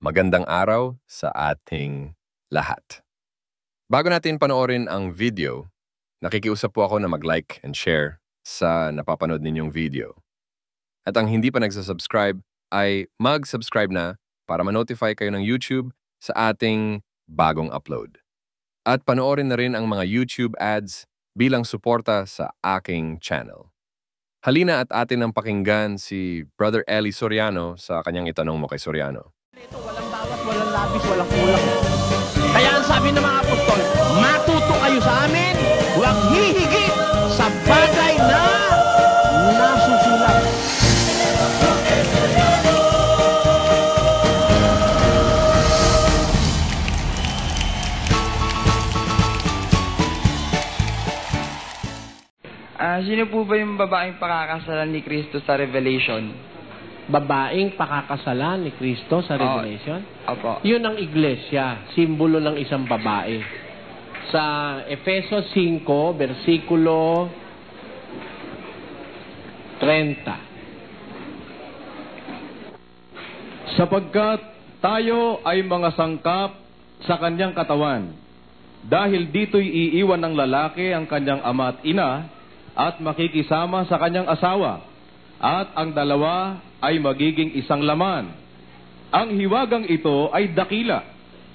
Magandang araw sa ating lahat. Bago natin panoorin ang video, nakikiusap po ako na mag-like and share sa napapanood ninyong video. At ang hindi pa nagsasubscribe ay mag-subscribe na para ma-notify kayo ng YouTube sa ating bagong upload. At panoorin na rin ang mga YouTube ads bilang suporta sa aking channel. Halina at atin ang pakinggan si Brother Eli Soriano sa kanyang itanong mo kay Soriano. Ito, walang bawat, walang labis, walang kulang. Kaya ang sabi ng mga apostol, matuto kayo sa amin, huwag hihigit sa bagay na nasusulat. Sino po ba yung babaeng pakakasalan ni Kristo sa Revelation? Babaeng pakakasalan ni Kristo sa Revelation? Opo. Yun ang iglesia, simbolo ng isang babae. Sa Efesos 5, versikulo 30. Sapagkat tayo ay mga sangkap sa kanyang katawan. Dahil dito'y iiwan ng lalaki ang kanyang ama at ina at makikisama sa kanyang asawa, at ang dalawa ay magiging isang laman. Ang hiwagang ito ay dakila.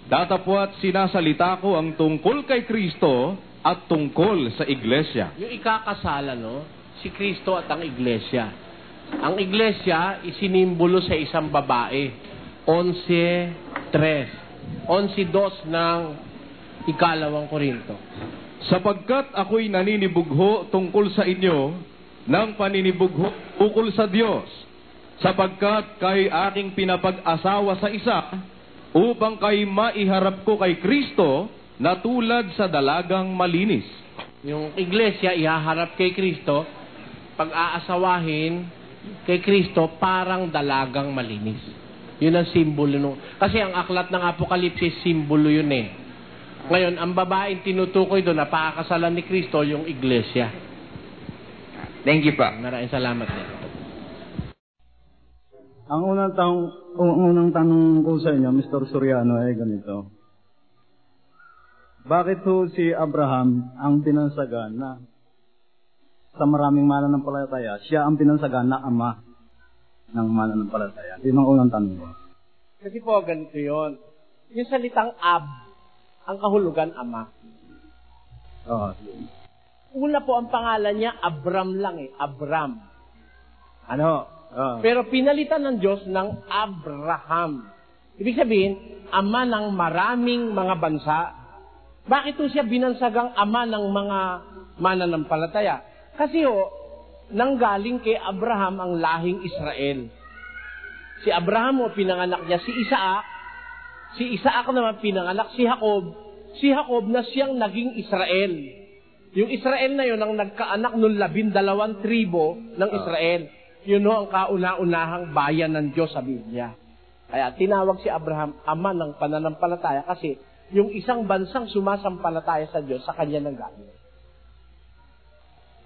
Datapwat sinasalita ko ang tungkol kay Kristo at tungkol sa iglesia. Yung ikakasalan, no? Si Kristo at ang iglesia. Ang iglesia isinimbolo sa isang babae. 11:3. 11:2 ng ikalawang Korinto. Sapagkat ako'y naninibugho tungkol sa inyo ng paninibugho ukol sa Diyos, sapagkat kay aking pinapag-asawa sa isa, upang kay maiharap ko kay Kristo na tulad sa dalagang malinis. Yung iglesia ihaharap kay Kristo, pag-aasawahin kay Kristo parang dalagang malinis. Yun ang simbolo nung. Kasi ang aklat ng Apokalipsis, simbolo yun eh. Ngayon, ang babaeng tinutukoy doon na pakakasalan ni Kristo, yung iglesia. Thank you pa. Maraming salamat din. Ang unang tanong ko sa inyo, Mr. Soriano, ay ganito. Bakit ho si Abraham ang pinansagan na sa maraming mananampalataya, siya ang pinansagan na ama ng mananampalataya? Yun ang unang tanong ko. Kasi po, ganito yun. Yung salitang ab, ang kahulugan ama. Oo. Una po ang pangalan niya, Abram lang eh. Abram. Ano? Oo. Pero pinalitan ng Diyos ng Abraham. Ibig sabihin, ama ng maraming mga bansa. Bakit po siya binansagang ama ng mga mananampalataya? Kasi nanggaling kay Abraham ang lahing Israel. Si Abraham pinanganak niya si Isaac. Si Isaac naman pinanganak si Jacob. Si Jacob na siyang naging Israel. Yung Israel na yun ang nagkaanak ng 12 tribo ng Israel. Yun ang kauna-unahang bayan ng Diyos sa Biblia. Kaya tinawag si Abraham ama ng pananampalataya kasi yung isang bansang sumasampalataya sa Diyos sa kanya nang galing.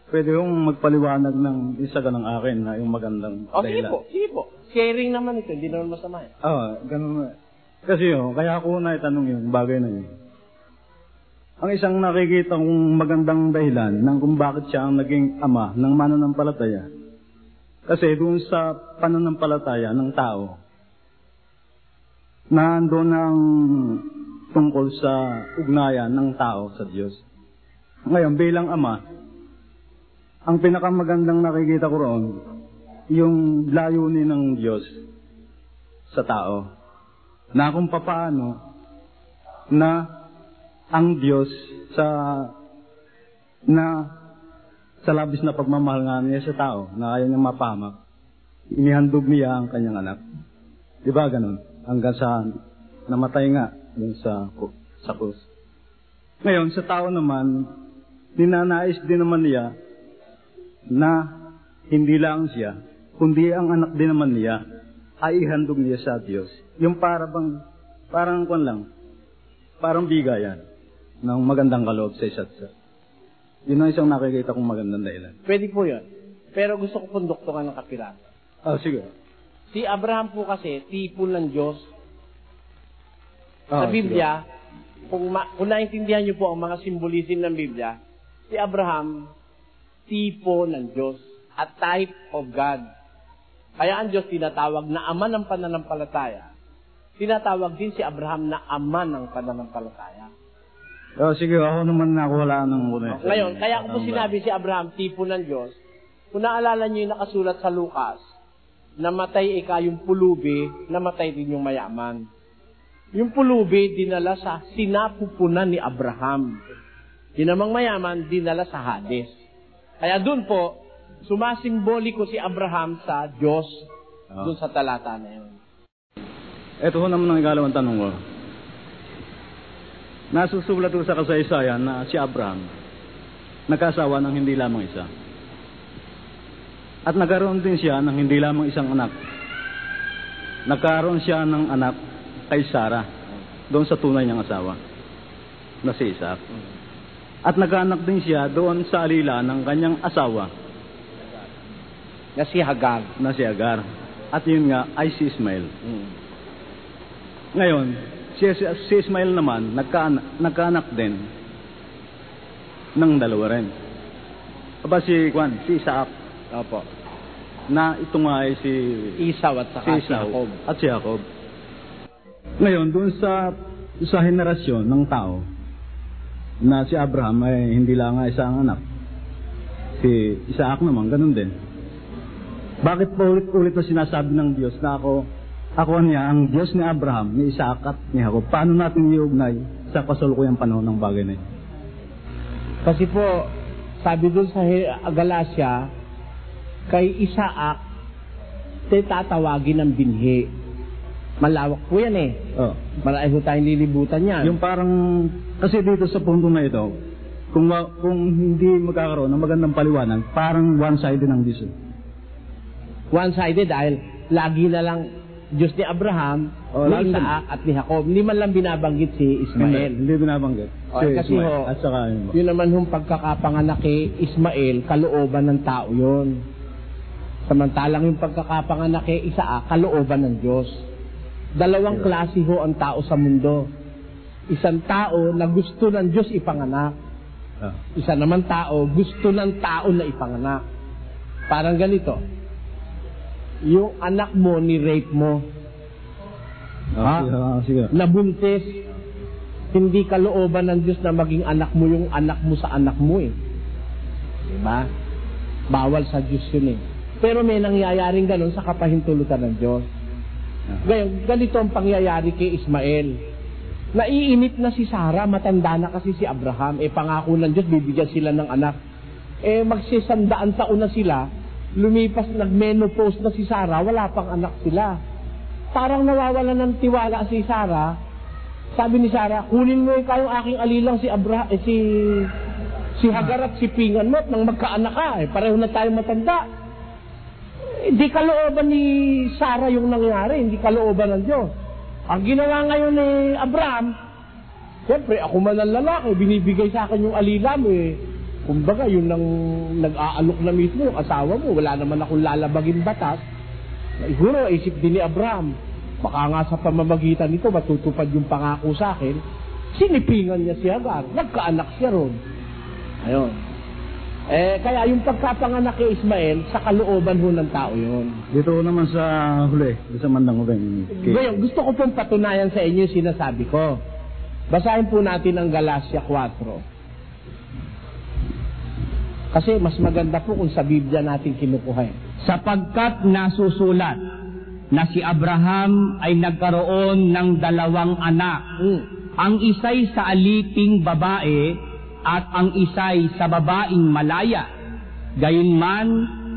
Pwede yung magpaliwanag ng isa ka ng akin na yung magandang dahilan. Sige po. Sharing naman ito, hindi naman masama. Ganun. Kasi kaya ako na itanong yung bagay na yun. Ang isang nakikita kong magandang dahilan ng kung bakit siya ang naging ama ng mananampalataya. Kasi doon sa pananampalataya ng tao, nandoon ang tungkol sa ugnayan ng tao sa Diyos. Ngayon, bilang ama, ang pinakamagandang nakikita ko roon, yung layunin ng Diyos sa tao. Na kung papaano na ang Diyos sa labis na pagmamahal nga niya sa tao na ayaw niya mapahamak, inihandog niya ang kanyang anak. Di ba ganun? Hanggang sa namatay nga dun sa krus. Ngayon, sa tao naman, ninanais din naman niya na hindi lang siya, kundi ang anak din naman niya ay ihandog niya sa Diyos. Yung parang bigayan ng magandang kaloob sa isa't isa. Yun ang isang nakikita kong magandang dahilan. Pwede po yun. Pero gusto ko konduktungan ng kapiraso. Sige. Si Abraham po kasi, tipo ng Diyos, Sa Biblia, kung naintindihan niyo po ang mga simbolism ng Biblia, si Abraham, tipo ng Diyos, a type of God. Kaya ang Diyos tinatawag na ama ng pananampalataya. Tinatawag din si Abraham na ama ng pananampalataya. Sige, ako naman wala ng muna. Ngayon, kaya ko po sinabi si Abraham, tipo ng Diyos, kung naalala niyo yung nakasulat sa Lucas, namatay yung pulubi, namatay din yung mayaman. Yung pulubi, dinala sa sinapupunan ni Abraham. Yung namang mayaman, dinala sa Hades. Kaya dun po, sumasimboliko si Abraham sa Diyos, dun sa talata na yun. Ito ho naman ang ikalawang tanong ko. Nasusulat ko sa kasaysayan na si Abraham nagkasawa ng hindi lamang isa. At nagkaroon din siya ng hindi lamang isang anak. Nagkaroon siya ng anak kay Sarah, doon sa tunay niyang asawa, na si Isaac. At nagkaanak din siya doon sa alila ng kanyang asawa, na si Hagar. At yun nga ay si Ismael. Ngayon, si Ismael naman, nagkaanak din ng dalawa rin. Si Isaac. Opo. Na ito nga ay si Esau at saka si Jacob. At si Jacob. Ngayon, doon sa henerasyon ng tao, na si Abraham ay hindi lang nga isang anak. Si Isaac naman, ganun din. Bakit pa ulit-ulit na sinasabi ng Diyos na ako niya ang Diyos ni Abraham, ni Isaac at ni Jacob? Paano natin iugnay sa kasalukuyang panahon ng bagay na ito? Kasi po, sabi doon sa Galatia, kay Isaac, tatawagin ng binhi. Malawak po yan eh. Marami po tayong lilibutan yan. Yung parang, kasi dito sa punto na ito, kung hindi magkakaroon ng magandang paliwanag, parang one-sided ang Diyos. One-sided dahil lagi na lang Diyos ni Abraham, ni Isaac at ni Jacob. Hindi man lang binabanggit si Ismael. Hindi binabanggit. Kasi at saka yun naman yung pagkakapanganak kay Ismael, kalooban ng tao yun. Samantalang yung pagkakapanganak kay Isaac, kalooban ng Diyos. Dalawang klase ho ang tao sa mundo. Isang tao na gusto ng Diyos ipanganak. Isa naman tao, gusto ng tao na ipanganak. Parang ganito. Yung anak mo, ni-rape mo. Sige. Nabuntis. Hindi kalooban ng Diyos na maging anak mo yung anak mo sa anak mo eh. Diba? Bawal sa Diyos yun eh. Pero may nangyayaring ganun sa kapahintulutan ng Diyos. Ngayon, ganito ang pangyayari kay Ismael. Naiinit na si Sarah, matanda na kasi si Abraham. Pangako ng Diyos, bibigyan sila ng anak. Magsisandaan taon na sila, lumipas, nag-menopause na si Sarah, wala pang anak sila. Parang nawawalan ng tiwala si Sarah. Sabi ni Sarah, kunin mo yung aking alilang si Hagar at si Pingan mo at nang magkaanak ka. Pareho na tayong matanda. Hindi kalooban ni Sarah yung nangyari, hindi kalooban ng Diyos. Ang ginawa ngayon ni Abraham, siyempre ako man ang lalaki, binibigay sa akin yung alila mo eh. Kumbaga, yun ang nag-aalok na mismo, yung asawa mo, wala naman akong lalabagin batas. Siguro, isip din ni Abraham, baka nga sa pamamagitan nito, matutupad yung pangako sa akin, sinipingan niya si Hagar, nagkaanak siya ron. Ayun. Kaya yung pagkapanganak kay Ismael, sa kalooban ho ng tao yun. Dito naman sa huli, sa mandang huli. Ngayon, gusto ko pong patunayan sa inyo yung sinasabi ko. Basahin po natin ang Galatia 4. Kasi mas maganda po kung sa Biblia natin kinukuha. Sapagkat nasusulat na si Abraham ay nagkaroon ng 2 anak. Ang isa'y sa aliping babae at ang isa'y sa babaeng malaya. Gayunman,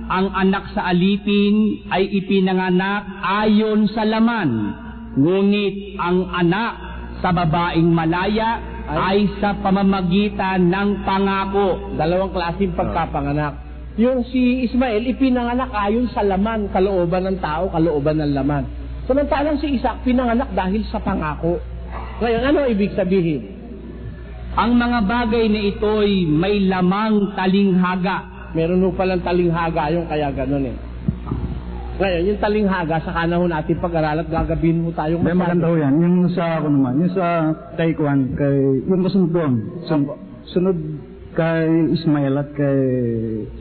ang anak sa alipin ay ipinanganak ayon sa laman, ngunit ang anak sa babaeng malaya ay sa pamamagitan ng pangako. Dalawang klaseng pagkapanganak. Yung si Ismael, ipinanganak ayon sa laman, kalooban ng tao, kalooban ng laman. Samantalang si Isaac, pinanganak dahil sa pangako. Ngayon, ano ibig sabihin? Ang mga bagay na ito'y may lamang talinghaga. Meron ho palang talinghaga yung kaya ganun eh. Ngayon, yung talinghaga, saka na ho natin pag-aral at gagabin mo tayong May maganda ho yan. Yung sa ako naman, yung sa kay Kwan, yung kasunod doon. Sunod kay Ismael at kay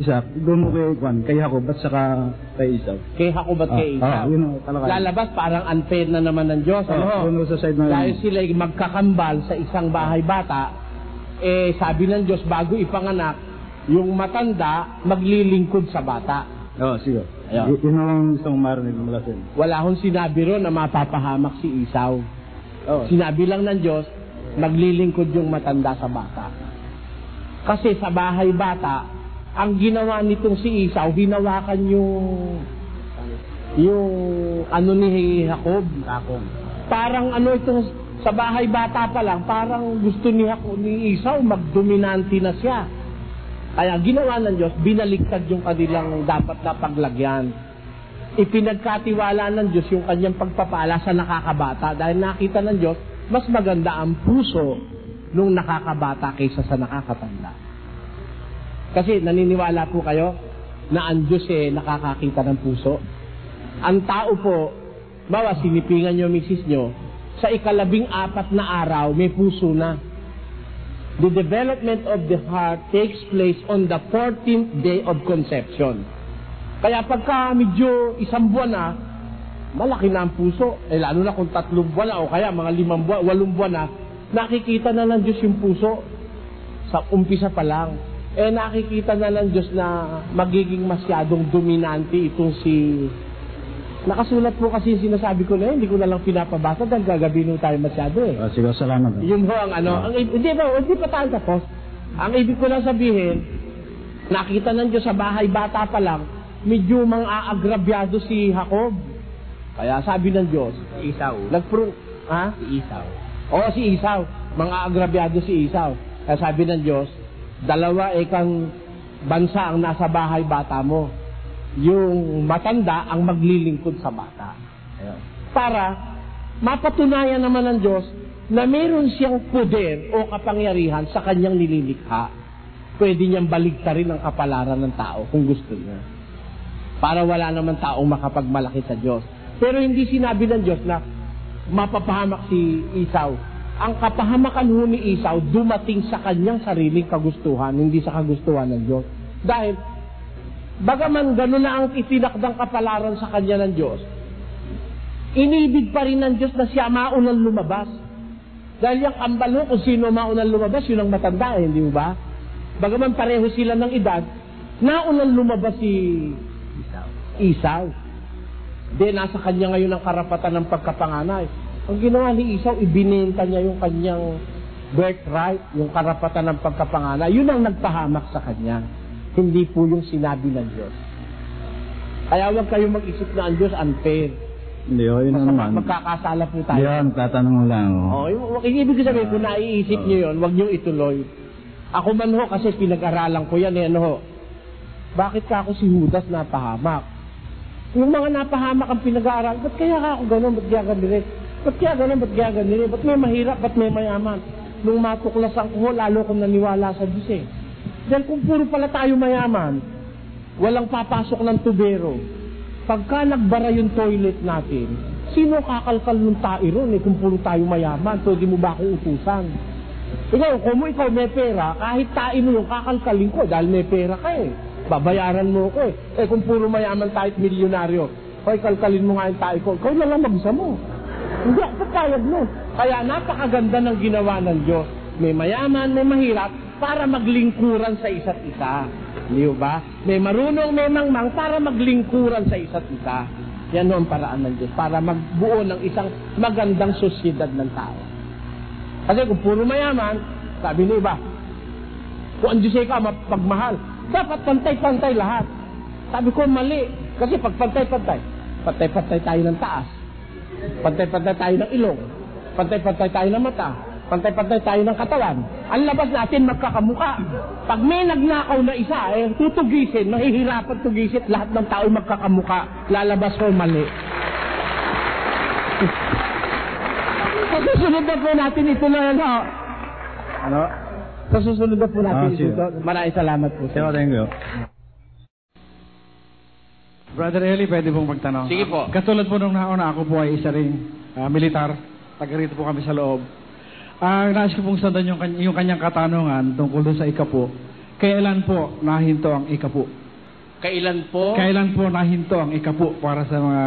Isaac. Doon mo kay Kwan, kay Jacob at saka kay Esau. Kay Jacob at kay Esau. Yun ho, talaga. Lalabas, parang unfair na naman ng Diyos. Doon ho sa side na dahil sila ay magkakambal sa isang bahay bata, sabi ng Diyos, bago ipanganak, yung matanda, maglilingkod sa bata. Sige. Ayun. Yun ang gusto kong marinig mula sa inyo. Wala hong sinabi ron na mapapahamak si Esau. Sinabi lang ng Diyos, maglilingkod yung matanda sa bata. Kasi sa bahay bata, ang ginawa nitong si Esau, hinawakan yung ano ni Jacob. Parang ano itong sa bahay bata pa lang, parang gusto ni Esau magdominante na siya. Kaya ginawa ng Diyos, binaliktad yung kanilang dapat na paglagyan. Ipinagkatiwala ng Diyos yung kanyang pagpapala sa nakakabata dahil nakita ng Diyos, mas maganda ang puso nung nakakabata kaysa sa nakakatanda. Kasi naniniwala po kayo na ang Diyos nakakakita ng puso. Ang tao po, bawa sinipingan nyo, misis nyo, sa 14 na araw, may puso na. The development of the heart takes place on the 14th day of conception. Kaya pagka medyo 1 buwan na, malaki na ang puso. Lalo na kung 3 buwan na o kaya mga 5 buwan, 8 buwan na, nakikita na ng Diyos yung puso. Sa umpisa pa lang. Nakikita na ng Diyos na magiging masyadong dominante itong si... Nakasulat po kasi yung sinasabi ko na hindi ko na lang pinapabasa dahil gagabino tayo masyado Sige, salamat. Yun ho ang ano. Hindi pa tayo tapos. Ang ibig ko lang sabihin, nakita ng Diyos sa bahay bata pa lang, medyo mang-aagrabyado si Jacob. Kaya sabi ng Diyos, Esau. Si Esau. Oo, si Esau. Mang-aagrabyado si Esau. Kaya sabi ng Diyos, 2 kang bansa ang nasa bahay bata mo. Yung matanda ang maglilingkod sa bata. Para mapatunayan naman ng Diyos na meron siyang poder o kapangyarihan sa kanyang nililikha. Pwede niyang baligtarin ang kapalaran ng tao kung gusto niya. Para wala naman taong makapagmalaki sa Diyos. Pero hindi sinabi ng Diyos na mapapahamak si Esau. Ang kapahamakan ho ni Esau dumating sa kanyang sariling kagustuhan, hindi sa kagustuhan ng Diyos. Dahil bagaman gano'n na ang itinakdang kapalaran sa kanya ng Diyos, inibig pa rin ng Diyos na siya maunang lumabas. Dahil yung kambal kung sino maunang lumabas, yun ang matanda, hindi ba? Bagaman pareho sila ng edad, naunang lumabas si Esau. Nasa kanya ngayon ang karapatan ng pagkapanganay. Ang ginawa ni Esau, ibinenta niya yung kanyang birthright, yung karapatan ng pagkapanganay. Yun ang nagpahamak sa kanya. Hindi po yung sinabi ng Diyos. Kaya huwag kayong mag-isip na ang Diyos unfair. Hindi, yun naman. Magkakasala po tayo. Yan, tatanong lang. Ibig sabihin, kung naiisip nyo yun, huwag nyo ituloy. Ako man ho, kasi pinag-aralan ko yan, bakit ka ako si Judas napahamak? Yung mga napahamak ang pinag-aaral, ba't kaya ka ako gano'n, ba't kaya ganun? Ba't kaya gano'n, ba't kaya ganun? Ba't may mahirap, ba't may mayaman? Nung matuklasan ko, lalo kong naniwala sa Diyos Dahil kung puro pala tayo mayaman, walang papasok ng tubero. Pagka nagbara yung toilet natin, sino kakalkal ng tae ron kung puro tayo mayaman? Pwede mo ba akong utusan? Kung ikaw may pera, kahit tae mo yung kakalkalin ko dahil may pera ka babayaran mo ko kung puro mayaman tayo at milyonaryo, kalkalin mo nga yung tae ko, ikaw na lang mag-isa mo. Hindi ako pagkayag nun. Kaya napakaganda ng ginawa ng Diyos. May mayaman, may mahirap, para maglingkuran sa isa't isa. Hindi ba? May marunong, may mangmang, para maglingkuran sa isa't isa. Yan ang paraan ng Diyos, para magbuo ng isang magandang sosyedad ng tao. Kasi kung puro mayaman, sabi ni iba, kung ang Diyos ka mapagmahal, dapat pantay-pantay lahat. Sabi ko, mali. Kasi pag pantay-pantay, pantay-pantay tayo ng taas, pantay-pantay tayo ng ilong, pantay-pantay tayo ng mata, pantay-pantay tayo ng katawan. Ang labas natin magkakamuka. Pag may nagnakaw na isa, tutugisin, mahihirapan tugisin, lahat ng tao magkakamuka. Lalabas ko mali. Sa susunod na po natin ito na yan, Sa susunod na po natin ito. Maraming salamat po. Thank you. Brother Eli, pwede pong magtanong. Sige po. Katulad po nung nauna, ako po ay isa ring militar. Taga rito po kami sa loob. Nais ko pong sundan yung kanyang katanungan tungkol doon sa ikapo. Kailan po nahinto ang ikapo? Kailan po? Kailan po nahinto ang ikapo para sa mga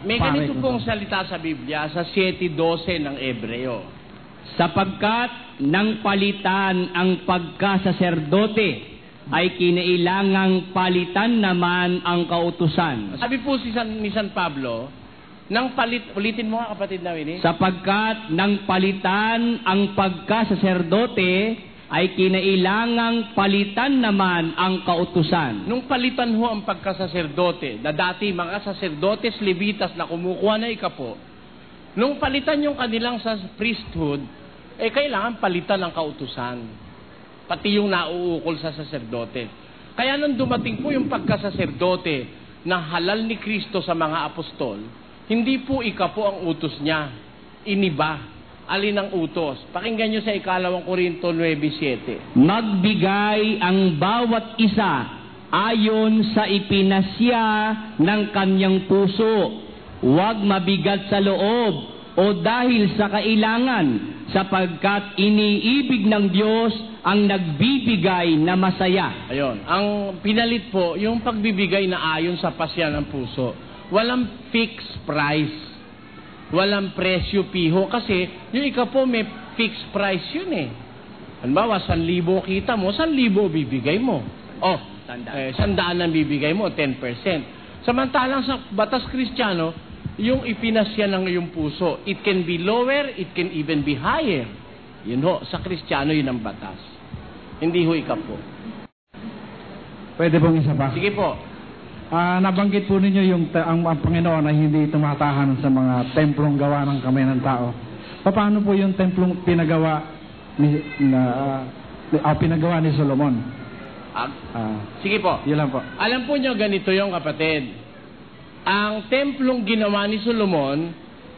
May ganito pong salita sa Biblia sa 7:12 ng Ebreo. Sapagkat nang palitan ang pagkasaserdote, ay kinailangang palitan naman ang kautusan. Sabi po ni San Pablo, ulitin mo nga kapatid na Winnie. Sapagkat nang palitan ang pagkasaserdote, ay kinailangang palitan naman ang kautusan. Nung palitan ho ang pagkasaserdote, na dati mga saserdotes levitas na kumukuha na ikapo, nung palitan yung kanilang sa priesthood, kailangan palitan ang kautusan. Pati yung nauukol sa saserdote. Kaya nung dumating po yung pagkasaserdote na halal ni Kristo sa mga apostol, hindi po ikapo ang utos niya. Iniba. Alin ang utos? Pakinggan nyo sa 2 Korinto 9:7. Magbigay ang bawat isa ayon sa ipinasya ng kanyang puso. Huwag mabigat sa loob o dahil sa kailangan, sapagkat iniibig ng Diyos ang nagbibigay na masaya. Ayun. Ang pinalit po, yung pagbibigay na ayon sa pasya ng puso. Walang fixed price. Walang presyo piho kasi yung ikapo may fixed price yun eh. Halimbawa, 1,000 kita mo, 1,000 bibigay mo. 100 ang bibigay mo, 10%. Samantalang sa batas Kristiyano, yung ipinasya ng iyong puso, it can be lower, it can even be higher. Yun ho, sa Kristiyano yun ang batas. Hindi ho ikapo. Pwede pong isa pa? Sige po. Nabanggit po ninyo ang Panginoon ay hindi tumatahan sa mga templong gawa ng kamay ng tao. Paano po yung templong pinagawa ni Solomon? Sige po. Yun lang po. Alam po nyo, ganito yung kapatid. Ang templong ginawa ni Solomon,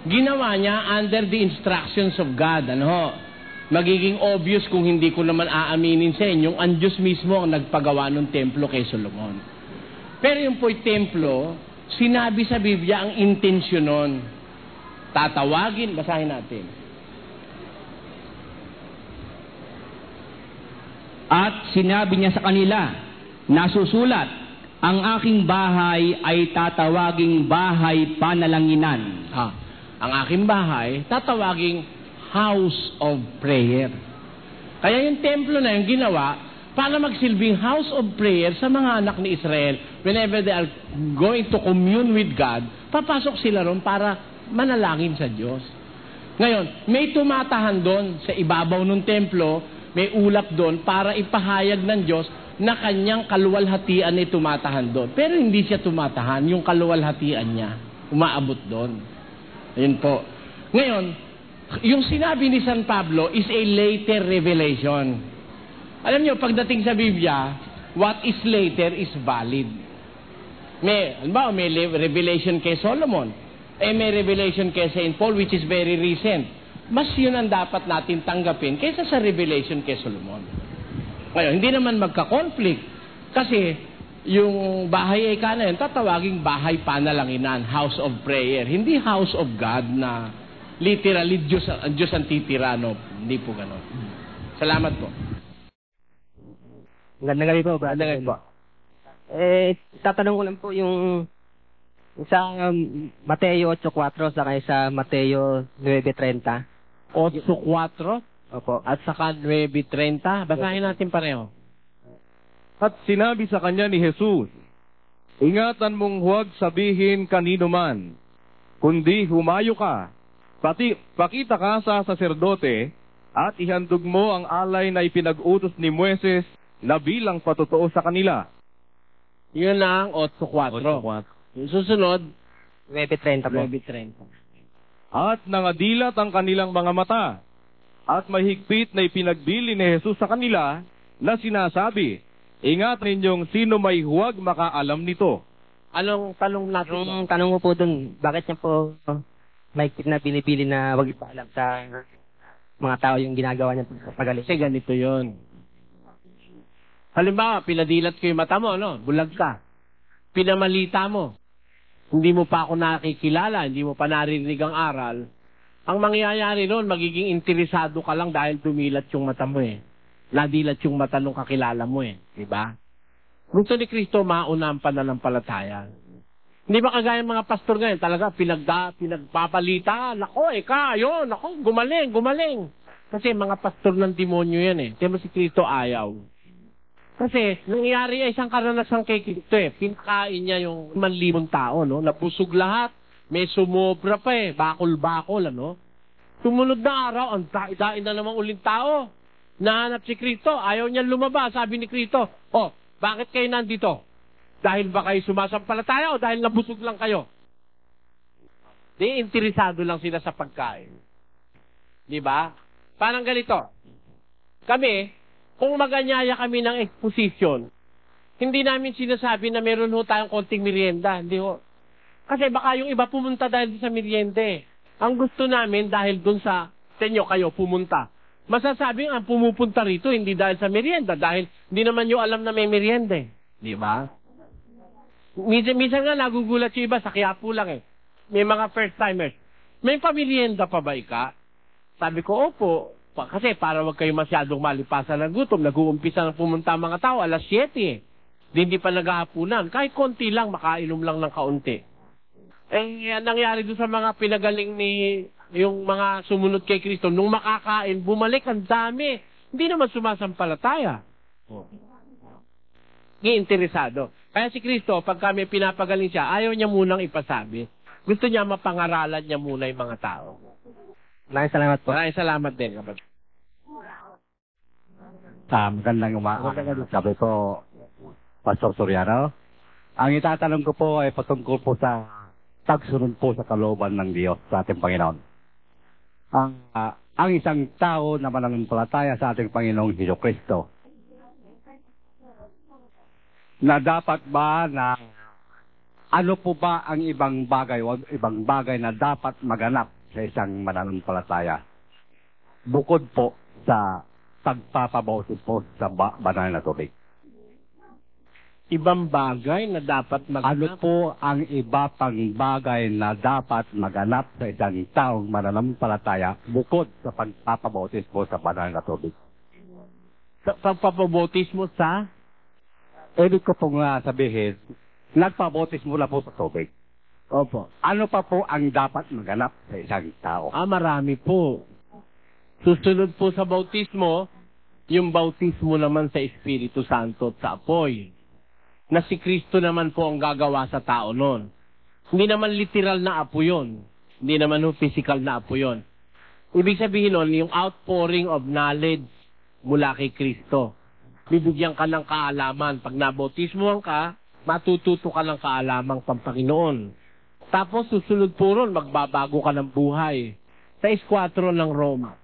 ginawa niya under the instructions of God. Ano ho? Magiging obvious kung hindi ko naman aaminin sa inyo, ang Diyos mismo ang nagpagawa ng templo kay Solomon. Pero yung po'y templo, sinabi sa Biblia ang intensyon nun. Tatawagin, basahin natin. At sinabi niya sa kanila, nasusulat, ang aking bahay ay tatawaging bahay panalanginan. Ang aking bahay, tatawaging house of prayer. Kaya yung templo na yung ginawa, para magsilbing house of prayer sa mga anak ni Israel, whenever they are going to commune with God, papasok sila ron para manalangin sa Diyos. Ngayon, may tumatahan doon sa ibabaw ng templo, may ulap doon para ipahayag ng Diyos na kanyang kaluwalhatian ay tumatahan doon. Pero hindi siya tumatahan, yung kaluwalhatian niya, umaabot doon. Ayun po. Ngayon, yung sinabi ni San Pablo is a later revelation. Alam nyo, pagdating sa Biblia, what is later is valid. May revelation kay Solomon. May revelation kay St. Paul, which is very recent. Mas yun ang dapat natin tanggapin kaysa sa revelation kay Solomon. Ngayon, hindi naman magka-conflict. Kasi, yung bahay ay yun, tatawaging bahay panalanginan, house of prayer. Hindi house of God na literally Diyos ang titira, no? Hindi po gano'n. Salamat po. Magandang gabi po, brother. Magandang gabi po. Tatanong ko lang po yung sa Mateo 8:4 saka sa Mateo 9:30. 8:4? Opo. At saka 9:30? Basahin natin pareho. At sinabi sa kanya ni Jesus, ingatan mong huwag sabihin kanino man, kundi humayo ka, pakita ka sa saserdote, at ihandog mo ang alay na ipinag-utos ni Moises na bilang patotoo sa kanila. Yun lang, 8:4. Yung susunod, 9:30 po. 9:30. At nangadilat ang kanilang mga mata, at mahigpit na ipinagbili ni Jesus sa kanila na sinasabi, ingat ninyong sino may huwag makaalam nito. Anong tanong natin? Yung tanong ko po dun, bakit niya po mahigpit na binibili na wag ipaalam sa mga tao yung ginagawa niya pagaling? Kasi ganito yun. Halimbawa, pinadilat ko yung mata mo, no? Bulag ka. pinamalita mo. Hindi mo pa ako nakikilala, hindi mo pa naririnig ang aral. Ang mangyayari noon, magiging interesado ka lang dahil dumilat yung mata mo eh. Nadilat yung mata nung kakilala mo eh. Diba? Gusto ni Kristo mauna ang pananampalataya. Hindi ba kagaya mga pastor ngayon, talaga pinagpapalita, nako, ayun, nako, gumaling. Kasi mga pastor ng demonyo yan eh. Kaya si Kristo ayaw. Kasi nangyari ay isang karanasan kay Kristo eh. Pinakain niya yung 1,000 tao, no? Nabusog lahat. May sumobra pa eh. Bakol-bakol, ano? Sumunod na araw, ang dain na namang uling tao. Nahanap si Kristo. Ayaw niya lumabas. Sabi ni Kristo, bakit kayo nandito? Dahil ba kayo sumasampalataya o dahil nabusog lang kayo? Di, interesado lang sila sa pagkain. Di ba? Parang ganito. Kami, kung maganyaya kami ng exposition, hindi namin sinasabi na meron ho tayong konting merienda. Hindi ho. Kasi baka yung iba pumunta dahil sa merienda. Ang gusto namin dahil dun sa inyo kayo pumunta. Masasabing ang pumupunta rito hindi dahil sa merienda, dahil hindi naman nyo alam na may merienda. Di ba? Minsan nga nagugulat yung iba, sa Quiapo lang eh. May mga first-timers. May pamerienda pa ba ika? Sabi ko, opo. Kasi para wag kayo masyadong malipasan ng gutom, nag-uumpisa na pumunta ang mga tao, 7:00 eh. Hindi pa naghahapunan. Kahit konti lang, makainom lang ng kaunti. Nangyari doon sa mga pinagaling ni yung mga sumunod kay Kristo, nung makakain, bumalik ang dami. Hindi naman sumasampalataya. Interesado. Kaya si Kristo, pag kami pinapagaling siya, ayaw niya munang ipasabi. Gusto niya mapangaralan niya muna yung mga tao. Maraming salamat po. Maraming salamat din, kapatid. Magandang umaga. Sabi ko, Pastor Soriano. Ang itatanong ko po ay patungkol po sa pagsunod po sa kalooban ng Diyos sa ating Panginoon. Ang isang tao na mananampalataya sa ating Panginoong Jesucristo, na dapat ba na ano po ba ang ibang bagay na dapat maganap sa isang mananampalataya bukod po sa pagpapabautis po sa banal na tubig? Ibang bagay na dapat maganap? Ano po ang iba pang bagay na dapat maganap sa isang taong mananampalataya bukod sa pagpapabautis po sa banal na tubig? Pagpapabautis mo sa? Ibig ko pong sabihin, nagpabautis mo na po sa tubig. Opo. Ano pa po ang dapat maganap sa isang tao? Marami po. Susunod po sa bautismo, yung bautismo naman sa Espiritu Santo at sa apoy. Na si Kristo naman po ang gagawa sa tao nun. Hindi naman literal na apo yun. Hindi naman physical na apo yun. Ibig sabihin nun, yung outpouring of knowledge mula kay Kristo. Bibigyan ka ng kaalaman. Pag nabautismohan ka, matututo ka ng kaalamang Panginoon. Tapos susunod po ron, magbabago ka ng buhay. Sa 4 ng Roma.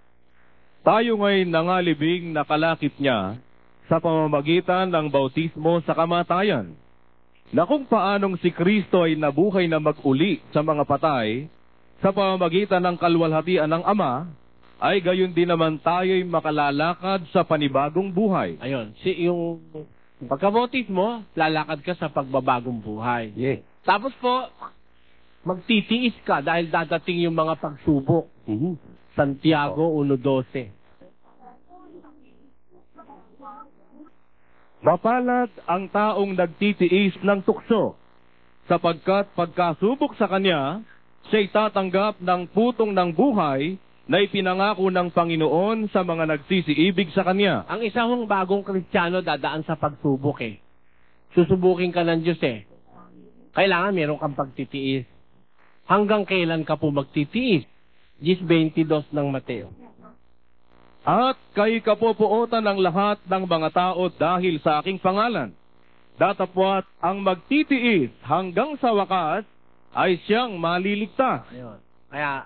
Tayo nga'y nangalibing na kalakip niya sa pamamagitan ng bautismo sa kamatayan, na kung paanong si Kristo ay nabuhay na mag-uli sa mga patay sa pamamagitan ng kalwalhatian ng Ama, ay gayon din naman tayo'y makalalakad sa panibagong buhay. Ayun, yung pagkabautismo, lalakad ka sa pagbabagong buhay. Yeah. Tapos po, magtitiis ka dahil dadating yung mga pagsubok. Santiago 1:12. Mapalad ang taong nagtitiis ng tukso, sapagkat pagkasubok sa kanya, siya'y tatanggap ng putong ng buhay na ipinangako ng Panginoon sa mga nagsisiibig sa kanya. Ang isang bagong Kristiyano dadaan sa pagsubok eh. Susubukin ka ng Diyos eh. Kailangan meron kang pagtitiis. Hanggang kailan ka po magtitiis? 10:22 ng Mateo. At kay kapopuotan ng lahat ng mga tao dahil sa aking pangalan. Datapwat ang magtitiis hanggang sa wakas ay siyang maliligtas. Ayun. Kaya,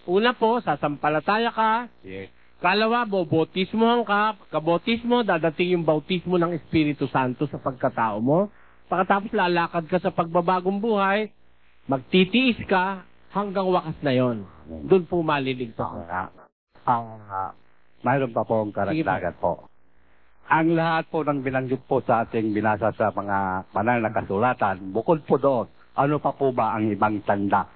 una po, sasampalataya ka. Yes. Kalawa, bautismohan ka. Kabautismo, dadating yung bautismo ng Espiritu Santo sa pagkatao mo. Pagkatapos lalakad ka sa pagbabagong buhay, magtitiis ka hanggang wakas na yon. Doon po maliligtas ka. Mayroon pa pong karagdagan po. Ang lahat po ng binanggit po sa ating binasa sa mga banal na kasulatan, bukod po doon, ano pa po ba ang ibang tanda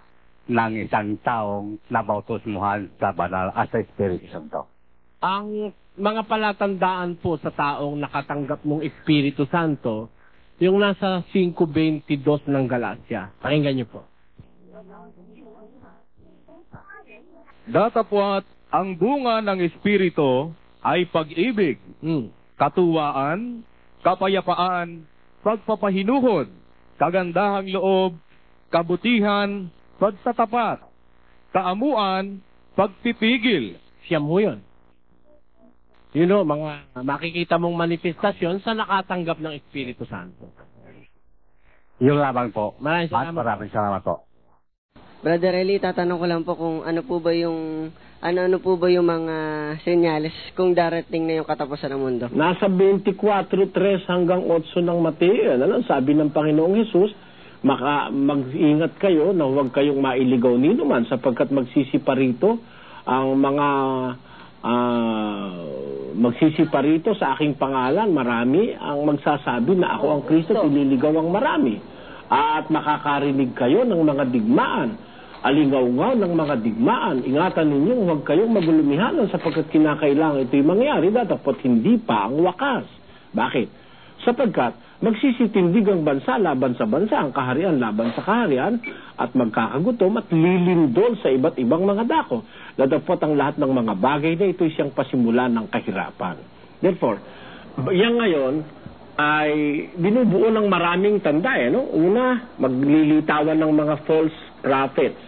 ng isang taong nabautismuhan sa banal at sa Espiritu Santo? Ang mga palatandaan po sa taong nakatanggap ng Espiritu Santo, yung nasa 5:22 ng Galacia. Pakinggan niyo po. Datapwat ang bunga ng Espiritu ay pag-ibig, katuwaan, kapayapaan, pagpapahinuhod, kagandahang loob, kabutihan, pagtatapat, kaamuan, pagpipigil. Siyam ho yun. You know, mga makikita mong manifestasyon sa nakatanggap ng Espiritu Santo. Yung lamang po. Maraming salamat. Maraming salamat po. Brother Eli, tatanong ko lang po kung ano po ba yung mga senyales kung darating na yung katapusan ng mundo. Nasa 24:3 hanggang 8 ng Mateo. Ano, sabi ng Panginoong Hesus, mag-ingat kayo na huwag kayong mailigaw nino man sapagkat magsisiparito ang mga magsisiparito sa aking pangalan. Marami ang magsasabi na ako ang Kristo, pililigaw ang marami. At makakarinig kayo ng mga digmaan, alingaw-ngaw ng mga digmaan. Ingatan ninyo, huwag kayong magulumihanan sapagkat kinakailangan ito'y mangyari, datapot hindi pa ang wakas. Bakit? Sapagkat magsisitindig ang bansa laban sa bansa, ang kaharian laban sa kaharian, at magkakagutom at lilindol sa iba't ibang mga dako. Datapot ang lahat ng mga bagay na ito'y siyang pasimulan ng kahirapan. Therefore, yan ngayon ay binubuo ng maraming tanda. No? Una, maglilitawan ng mga false prophets,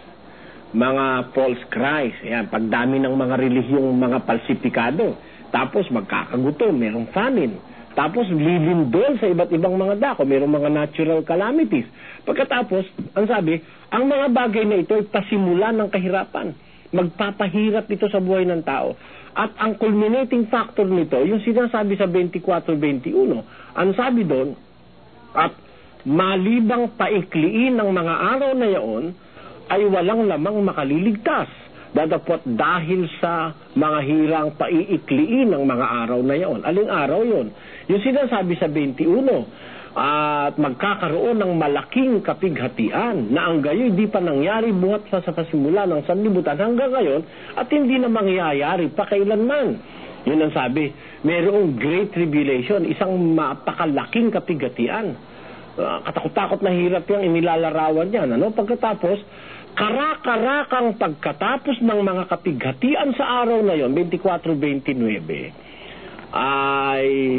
mga false Christ, yan, pagdami ng mga relihiyong mga palsipikado. Tapos magkakagutom, merong famine. Tapos lilindol sa iba't ibang mga dako, merong mga natural calamities. Pagkatapos, ang sabi, ang mga bagay na ito ay pasimulan ng kahirapan. Magpapahirap ito sa buhay ng tao. At ang culminating factor nito, yung sinasabi sa 24:21, ang sabi doon, at malibang paikliin ng mga araw na yaon, ay walang lamang makaliligtas. Datapot dahil sa mga hirang paiikliin ng mga araw na yaon. Aling araw yon? Yung sinasabi sa 21, at magkakaroon ng malaking kapighatian na ang gayoy di pa nangyari buhat sa pasimula ng sanlibutan hanggang ngayon at hindi na mangyayari pa kailanman. Yun ang sabi, mayroong great tribulation, isang mapakalaking kapighatian. Katakot-takot na hirap yung inilalarawan yan. Ano? Pagkatapos, karakarakang pagkatapos ng mga kapighatian sa araw na yon, 24:29, ay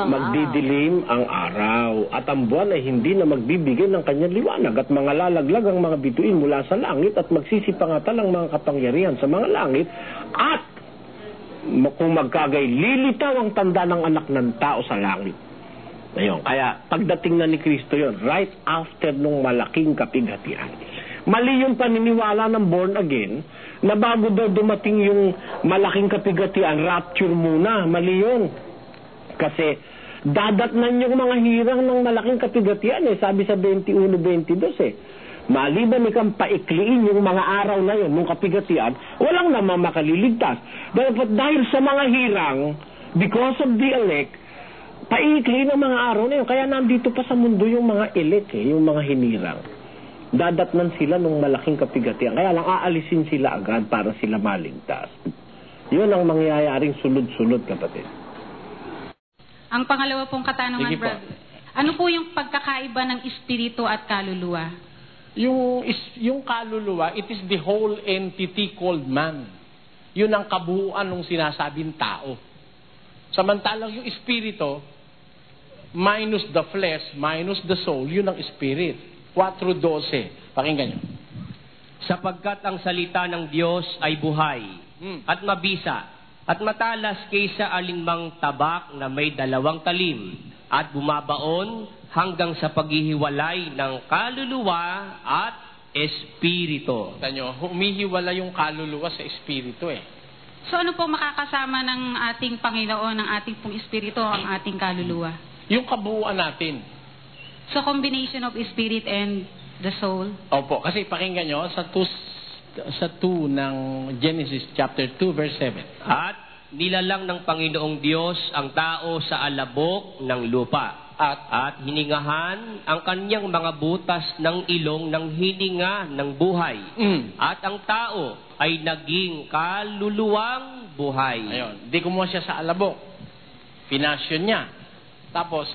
magdidilim ang araw at ang buwan ay hindi na magbibigay ng kanyang liwanag at mga lalaglag ang mga bituin mula sa langit at magsisipangatal ang mga kapangyarihan sa mga langit at kung magkagay lilitaw ang tanda ng anak ng tao sa langit. Ayun, kaya pagdating na ni Kristo yon, right after nung malaking kapighatian. Mali yung paniniwala ng born again na bago daw dumating yung malaking kapighatian, rapture muna. Mali yun. Kasi dadatnan yung mga hirang ng malaking kapighatian. Sabi sa 21:22 maliban ikang paikliin yung mga araw na yun, nung kapighatian, walang namang makaliligtas. Dahil sa mga hirang, because of the elect, paikliin ang mga araw na yun. Kaya nandito pa sa mundo yung mga elect, yung mga hinirang. Dadatnan sila nung malaking kapighatian. Kaya lang aalisin sila agad para sila maligtas. Yun ang mangyayaring sunod-sunod, kapatid. Ang pangalawa pong katanungan, brother. Ano po yung pagkakaiba ng espiritu at kaluluwa? Yung kaluluwa, it is the whole entity called man. Yun ang kabuuan ng sinasabing tao. Samantalang yung espiritu, minus the flesh, minus the soul, yun ang spirit. 4:12. Pakinggan nyo. Sapagkat ang salita ng Diyos ay buhay at mabisa at matalas kaysa alinmang tabak na may 2 talim at bumabaon hanggang sa paghihiwalay ng kaluluwa at espiritu. Tanyo, humihiwalay yung kaluluwa sa espiritu So ano po makakasama ng ating Panginoon, ng ating pong espiritu, ang ating kaluluwa? Yung kabuuan natin. So combination of spirit and the soul? Opo, kasi pakinggan nyo sa 2 ng Genesis chapter 2 verse 7. At nilalang ng Panginoong Diyos ang tao sa alabok ng lupa at hiningahan ang kanyang mga butas ng ilong ng hininga ng buhay. At ang tao ay naging kaluluwang buhay. Ayun, di kumuha siya sa alabok. Pinasyon niya. Tapos,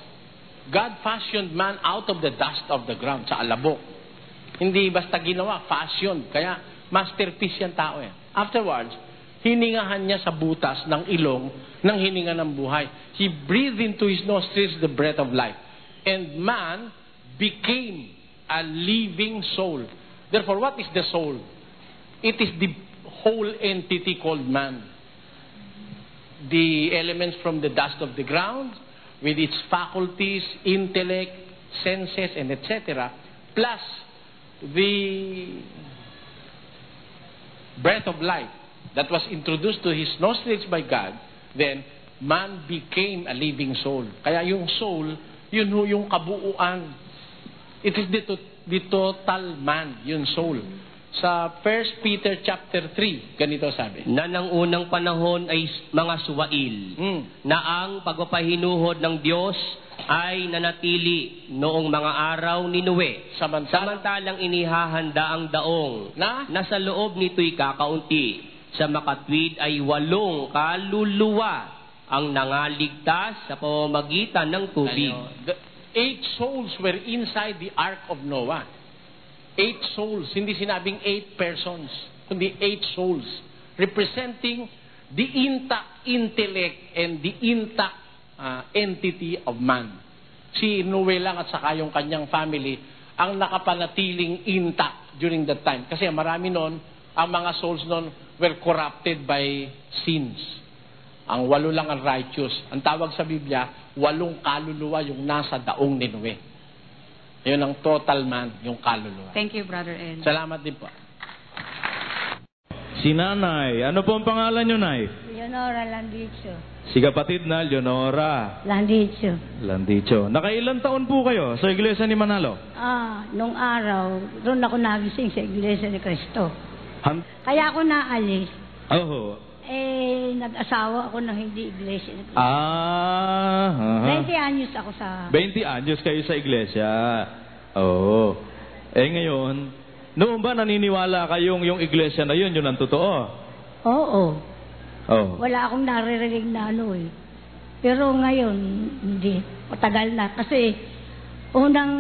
God fashioned man out of the dust of the ground, sa alabok. Hindi basta ginawa, fashioned. Kaya, masterpiece yan tao yan. Afterwards, hiningahan niya sa butas ng ilong ng hininga ng buhay. He breathed into his nostrils the breath of life. And man became a living soul. Therefore, what is the soul? It is the whole entity called man. The elements from the dust of the ground, with its faculties, intellect, senses, and etc., plus the breath of life that was introduced to his nostrils by God, then man became a living soul. Kaya yung soul, yun yung kabuuan. It is the total man, yung soul. Sa 1 Peter chapter 3, ganito sabi. Na ng unang panahon ay mga suwail, na ang pagpapahinuhod ng Diyos ay nanatili noong mga araw ni Noe. Samantalang inihahanda ang daong na sa loob nito'y kakaunti. Sa makatwid ay 8 kaluluwa ang nangaligtas sa pamamagitan ng tubig. 8 souls were inside the ark of Noah. 8 souls, hindi sinabing 8 persons, kundi 8 souls, representing the intact intellect and the intact entity of man. Si Noe lang at saka yung kanyang family ang nakapanatiling intact during that time. Kasi marami noon, ang mga souls noon were corrupted by sins. Ang 8 lang ang righteous. Ang tawag sa Biblia, 8 kaluluwa yung nasa daong ni Noe. Yun ang total man, yung kaluluwa. Thank you, Brother Ed. Salamat din po. Si Nanay, ano po ang pangalan niyo, Nay? Leonora Landicho. Si kapatid na Leonora Landicho. Nakailan taon po kayo sa Iglesia ni Manalo? Nung araw, doon ako nagising sa Iglesia ni Cristo. Kaya ako naalis. Nag-asawa ako ng hindi Iglesia ni Cristo. 20 anyos ako sa... 20 anyos kayo sa Iglesia. Ngayon, noon ba naniniwala kayong yung Iglesia na yun ang totoo? Oo. Wala akong naririnig na Pero ngayon, hindi. Matagal na. Kasi, unang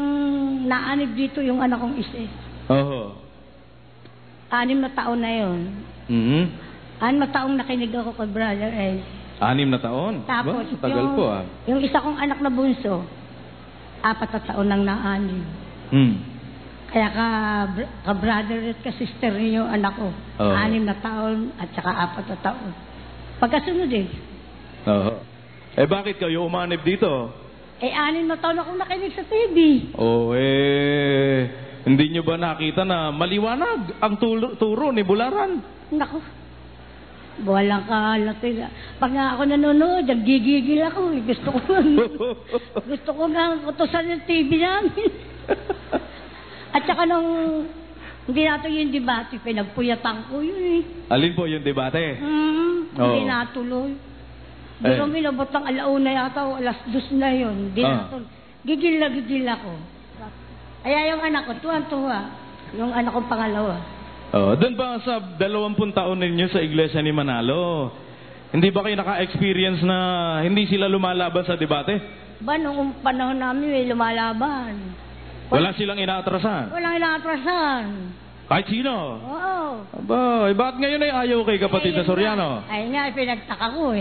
naanib dito yung anak kong isa. 6 na taon na yun. 6 na taong nakinig ako kay Brother Ed. 6 na taon? Tapos, tagal po yung isa kong anak na bunso, 4 na taon nang naanib. Kaya ka brother at ka sister niyo anak ko. 6 na taon at saka 4 na taon. Pagkasunod bakit kayo umanib dito? 6 na taon akong nakinig sa TV. Hindi nyo ba nakita na maliwanag ang turo ni Bularan? Naku, walang kalatid. Pag nga ako nanonood, nagigigil ako. Gusto ko nga utosan yung TV namin. At saka nung hindi nato yung debate, pinagpuyatan ko yun Alin po yung debate? Hindi natuloy. Pero minabot ng 1:00 yata o 2:00 na yun. Gigil ako. Kaya yung anak ko, tuwan-tuwa. Yung anak kong pangalawa. Doon ba sa 20 taon ninyo sa Iglesia ni Manalo, hindi ba kayo naka-experience na hindi sila lumalaban sa debate? Noong panahon namin may lumalaban. Wala silang inaatrasan? Walang inaatrasan. Kahit sino? Oo. Bakit ngayon ay ayaw kay kapatid na Soriano? Ay nga, pinagtaka ko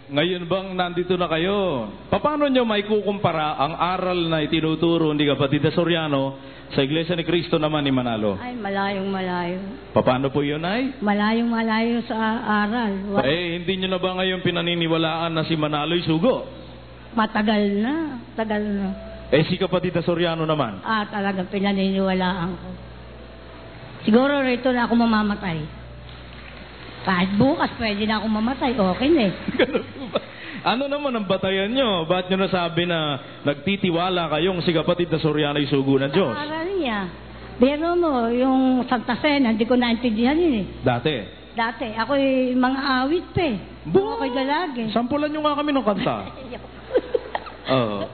Ngayon bang nandito na kayo, paano nyo may kukumpara ang aral na itinuturo ni kapatid na Soriano sa Iglesia ni Cristo naman ni Manalo? Ay, malayong-malayo. Paano po yun, ay? Malayong-malayo sa aral. Hindi nyo na ba ngayon pinaniniwalaan na si Manalo'y sugo? Tagal na. Si kapatid na Soriano naman? Talagang pinaniniwalaan ko. Siguro rito na ako mamamatay. Kahit bukas, pwede na ako mamatay. Okay na Ano naman ang batayan nyo? Ba't nyo nasabi na nagtitiwala kayong si kapatid na Soriano ay sugo ng Diyos? Aral niya. Pero mo, yung Santa Cena, hindi ko naintindihan yun Dati? Dati, ako'y mga awit pa eh. Ako'y dalagi. Sampulan nyo nga kami ng kanta. Oo.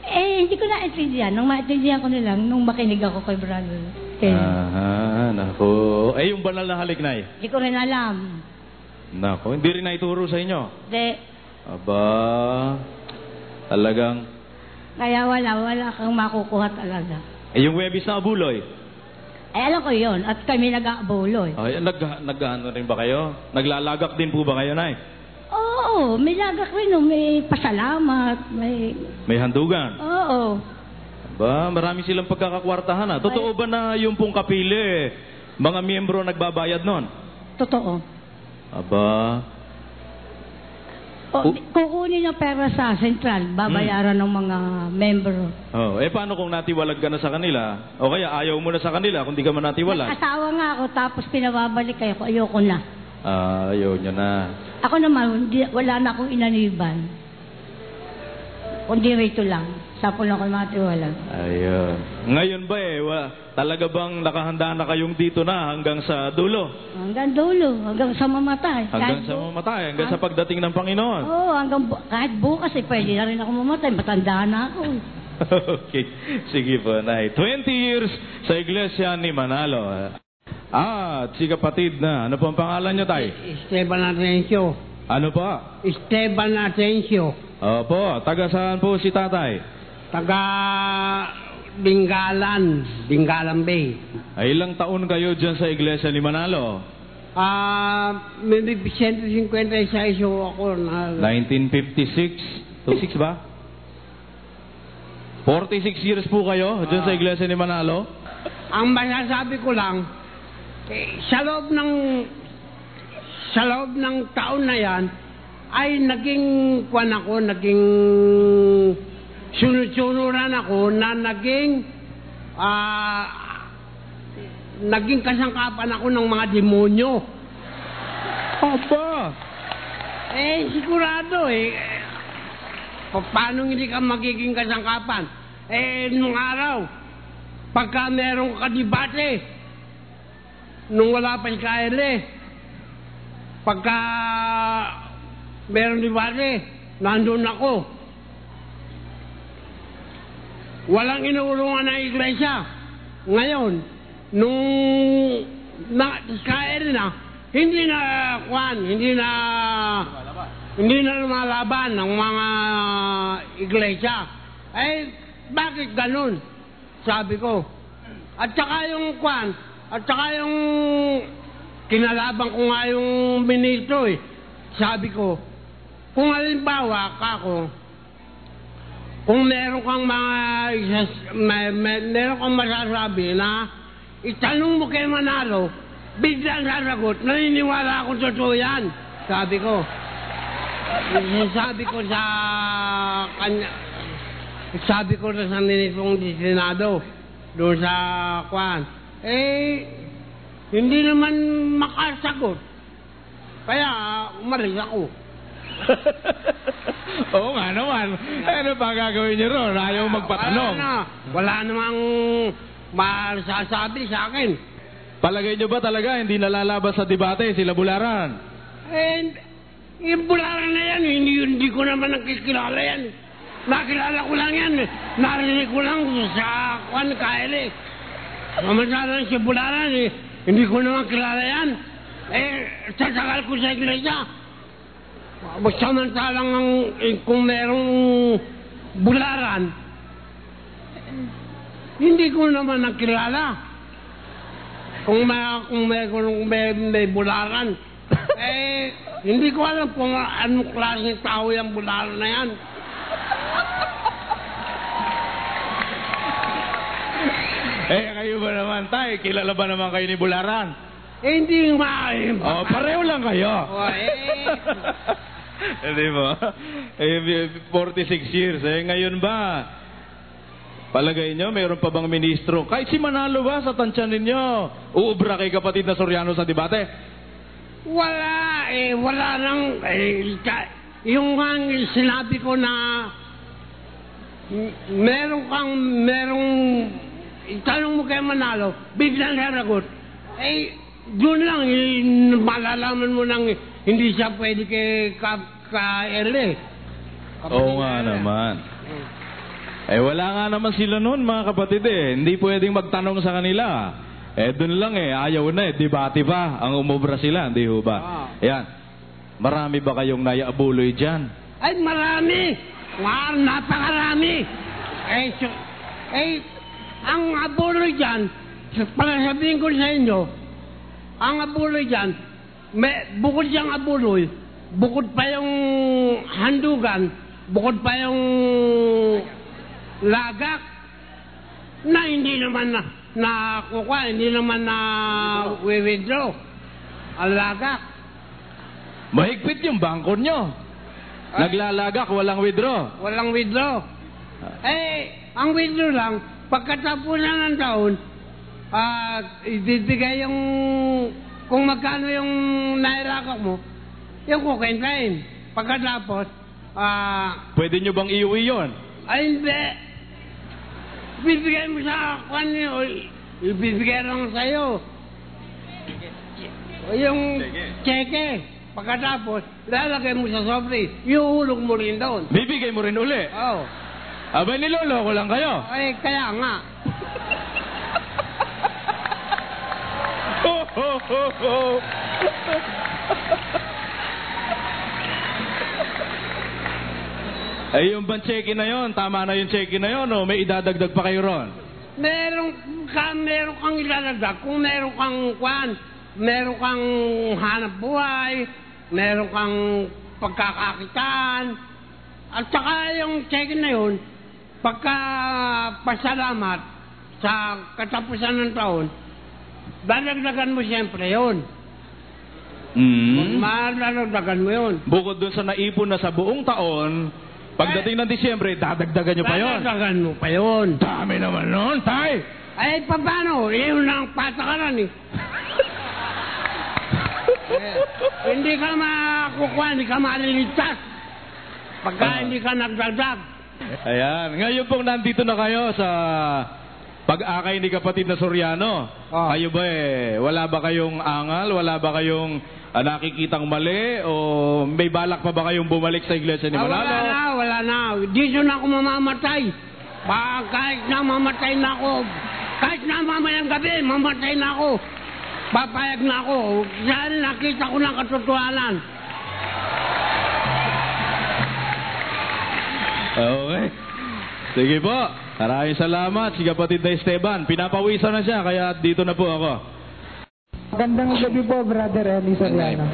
Hindi ko naintindihan. Nung maintindihan ko nilang, nung makinig ako kay brother. Naku. Yung banal na halik, Nay? Hindi ko rin alam. Naku, hindi rin naituro sa inyo? Hindi. Aba, talagang... Kaya wala kang makukuha talaga. Yung Webis na abuloy? Alam ko yun. At kami nag-aabuloy. Nag-ano rin ba kayo? Naglalagak din po ba kayo, Nay? Oo, may lagak rin. May pasalamat. May handugan? Oo. Ba, marami silang pagkakakwartahan, ha? Totoo ba na yung pong kapili, mga miyembro nagbabayad nun? Totoo. Aba... Kukunin yung pera sa sentral, babayaran ng mga membro. Paano kung natiwalag ka na sa kanila? O kaya ayaw mo na sa kanila kung di ka man natiwalag? Nag-asawa nga ako, tapos pinababalik kayo. Ayoko na. Ayaw nyo na. Ako naman, wala na akong inaniban. Kundi rito lang. Sapo lang ako matiwalag. Ayun. Ngayon ba talaga bang nakahanda na kayong dito na hanggang sa dulo? Hanggang dulo, hanggang sa mamatay. Hanggang sa mamatay, hanggang sa pagdating ng Panginoon. Oo, kahit bukas pwede na rin ako mamatay. Matanda na ako. Okay, sige po, Nay. 20 years sa Iglesia ni Manalo. At si kapatid na, ano po ang pangalan niyo, Tay? Esteban Atencio. Ano pa? Esteban Atencio. Opo, taga saan po si Tatay? Taga Bingalan Bay. Ay, ilang taon kayo dyan sa Iglesia ni Manalo? Maybe 156 ako. 1956? 26 ba? 46 years po kayo dyan sa Iglesia ni Manalo? Ang masasabi ko lang, sa loob ng taon na yan, ay naging sunod-sunuran ako na naging kasangkapan ako ng mga demonyo. Aba! Sigurado paano hindi ka magiging kasangkapan? Nung araw, pagka merong kadibate, nung wala pa si Kaele, pagka merong dibate, nandun ako. Walang inuulungan ng iglesia. Ngayon, nung Kaele na, hindi na lumalaban ng mga iglesia. Bakit ganun? Sabi ko. At saka yung kinalaban ko nga yung ministro Sabi ko, kung halimbawa kung meron kang meron kang masasabi na itanong mo kay Manalo, biglang sasagot, naniniwala akong totoo yan. Sabi ko sa ministrong Senado, doon sa hindi naman makasagot. Kaya umalis ako. Oo nga naman. Ano pa gagawin niyo ron? Ayaw magpatanong. Wala namang masasabi sa akin. Palagay niyo ba talaga hindi nalalabas sa debate sila Bularan? Yung Bularan na yan, hindi ko naman nakikilala yan. Nakilala ko lang yan. Narinig ko lang sa Kaele. Samantalang si Bularan, hindi ko naman kilala yan. Sasagal ko sa iglesia. Samantalang kung merong Bularan, hindi ko naman nakilala. Kung may Bularan, hindi ko alam kung anong klaseng tao yung Bularan na yan. Kayo ba naman, Tay? Kilala ba naman kayo ni Bularan? Hindi pareho lang kayo. Hindi mo? 46 years. Ngayon ba? Palagay nyo, mayroon pa bang ministro? Kahit si Manalo ba sa tansyan ninyo? Uubra kay kapatid na Soriano sa debate? Wala. Wala nang... yung sinabi ko na merong itanong mo kay Manalo, biglang haragot. doon lang, malalaman mo nang hindi siya pwede kay ka-Erle. Oo nga naman. Eh wala nga naman sila noon mga kapatid eh. Hindi pwedeng magtanong sa kanila. Eh doon lang eh, ayaw na eh, debate pa. Ang umubra sila, hindi ho ba? Ayan. Marami ba kayong naiabuloy dyan? Ay marami! Napakarami! Ang abuloy dyan, para sabihin ko sa inyo, ang abuloy dyan, bukod siyang abuloy, bukod pa yung handugan, bukod pa yung lagak, na hindi naman hindi naman na withdraw ang lagak. Mahigpit yung bangko nyo. Naglalagak, walang withdraw. Walang withdraw. Ang withdraw lang, pagkatapusan ng taon, ibibigay yung, kung magkano yung nairakak mo, yung kukwentahin. Pagkatapos, pwede nyo bang iuwi yun? Ay, hindi. Ibibigay mo sa kanyo, ibibigay lang sa'yo. Yung cheque. Pagkatapos, lalagay mo sa sobre, iuulog mo rin doon. Bibigay mo rin uli? Oo. Abay, niloloko lang kayo. Ay, kaya nga. Ay, yung bang cheque na yon, tama na yung cheque na yon, o may idadagdag pa kayo ron? Meron kang idadagdag. Kung meron kang hanap buhay, meron kang pagkakakitaan, at saka yung cheque na yun, pagka pasalamat sa katapusan ng taon, dadagdagan mo siyempre yun. Madadagdagan mo yun. Bukod dun sa naipon na sa buong taon, pagdating ng Disyembre, dadagdagan nyo pa yun. Dadagdagan mo pa yun. Dami naman nun, tay! Ay, paano? Yun ang patakaran eh. Hindi ka makukuha, hindi ka maliligtas. Pagka hindi ka nagdagdag. Ayan, ngayon pong nandito na kayo sa pag-akay ni kapatid na Soriano. Kayo ba wala ba kayong angal? Wala ba kayong nakikitang mali? O may balak pa ba kayong bumalik sa iglesia ni Manalo? Wala na. Dito na ako mamamatay. Kahit na mamatay na ako, kahit na mamayang gabi, mamatay na ako. Papayag na ako. Dahil nakita ko ng katotohanan. Okay. Sige po. Maraming salamat si kapatid na Esteban. Pinapawisan na siya, kaya dito na po ako. Magandang gabi po, Brother Eli Soriano.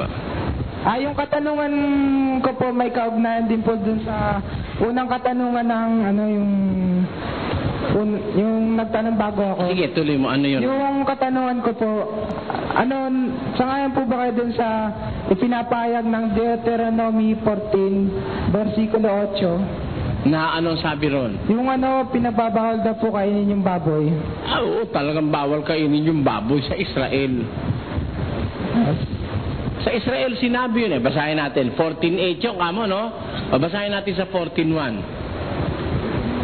Yung katanungan ko po may kaugnayan din po dun sa unang katanungan ng yung nagtanong bago ako. Sige, tuloy mo. Ano yun? Yung katanungan ko po, sangayon po ba kayo dun sa ipinapayag ng Deuteronomy 14, versikulo 8? Na anong sabi ron? Yung pinababawal daw po kainin yung baboy. Oo, talagang bawal kainin yung baboy sa Israel. Sa Israel sinabi yun Basahin natin. 14:8 yung kamo, no? Basahin natin sa 14:1.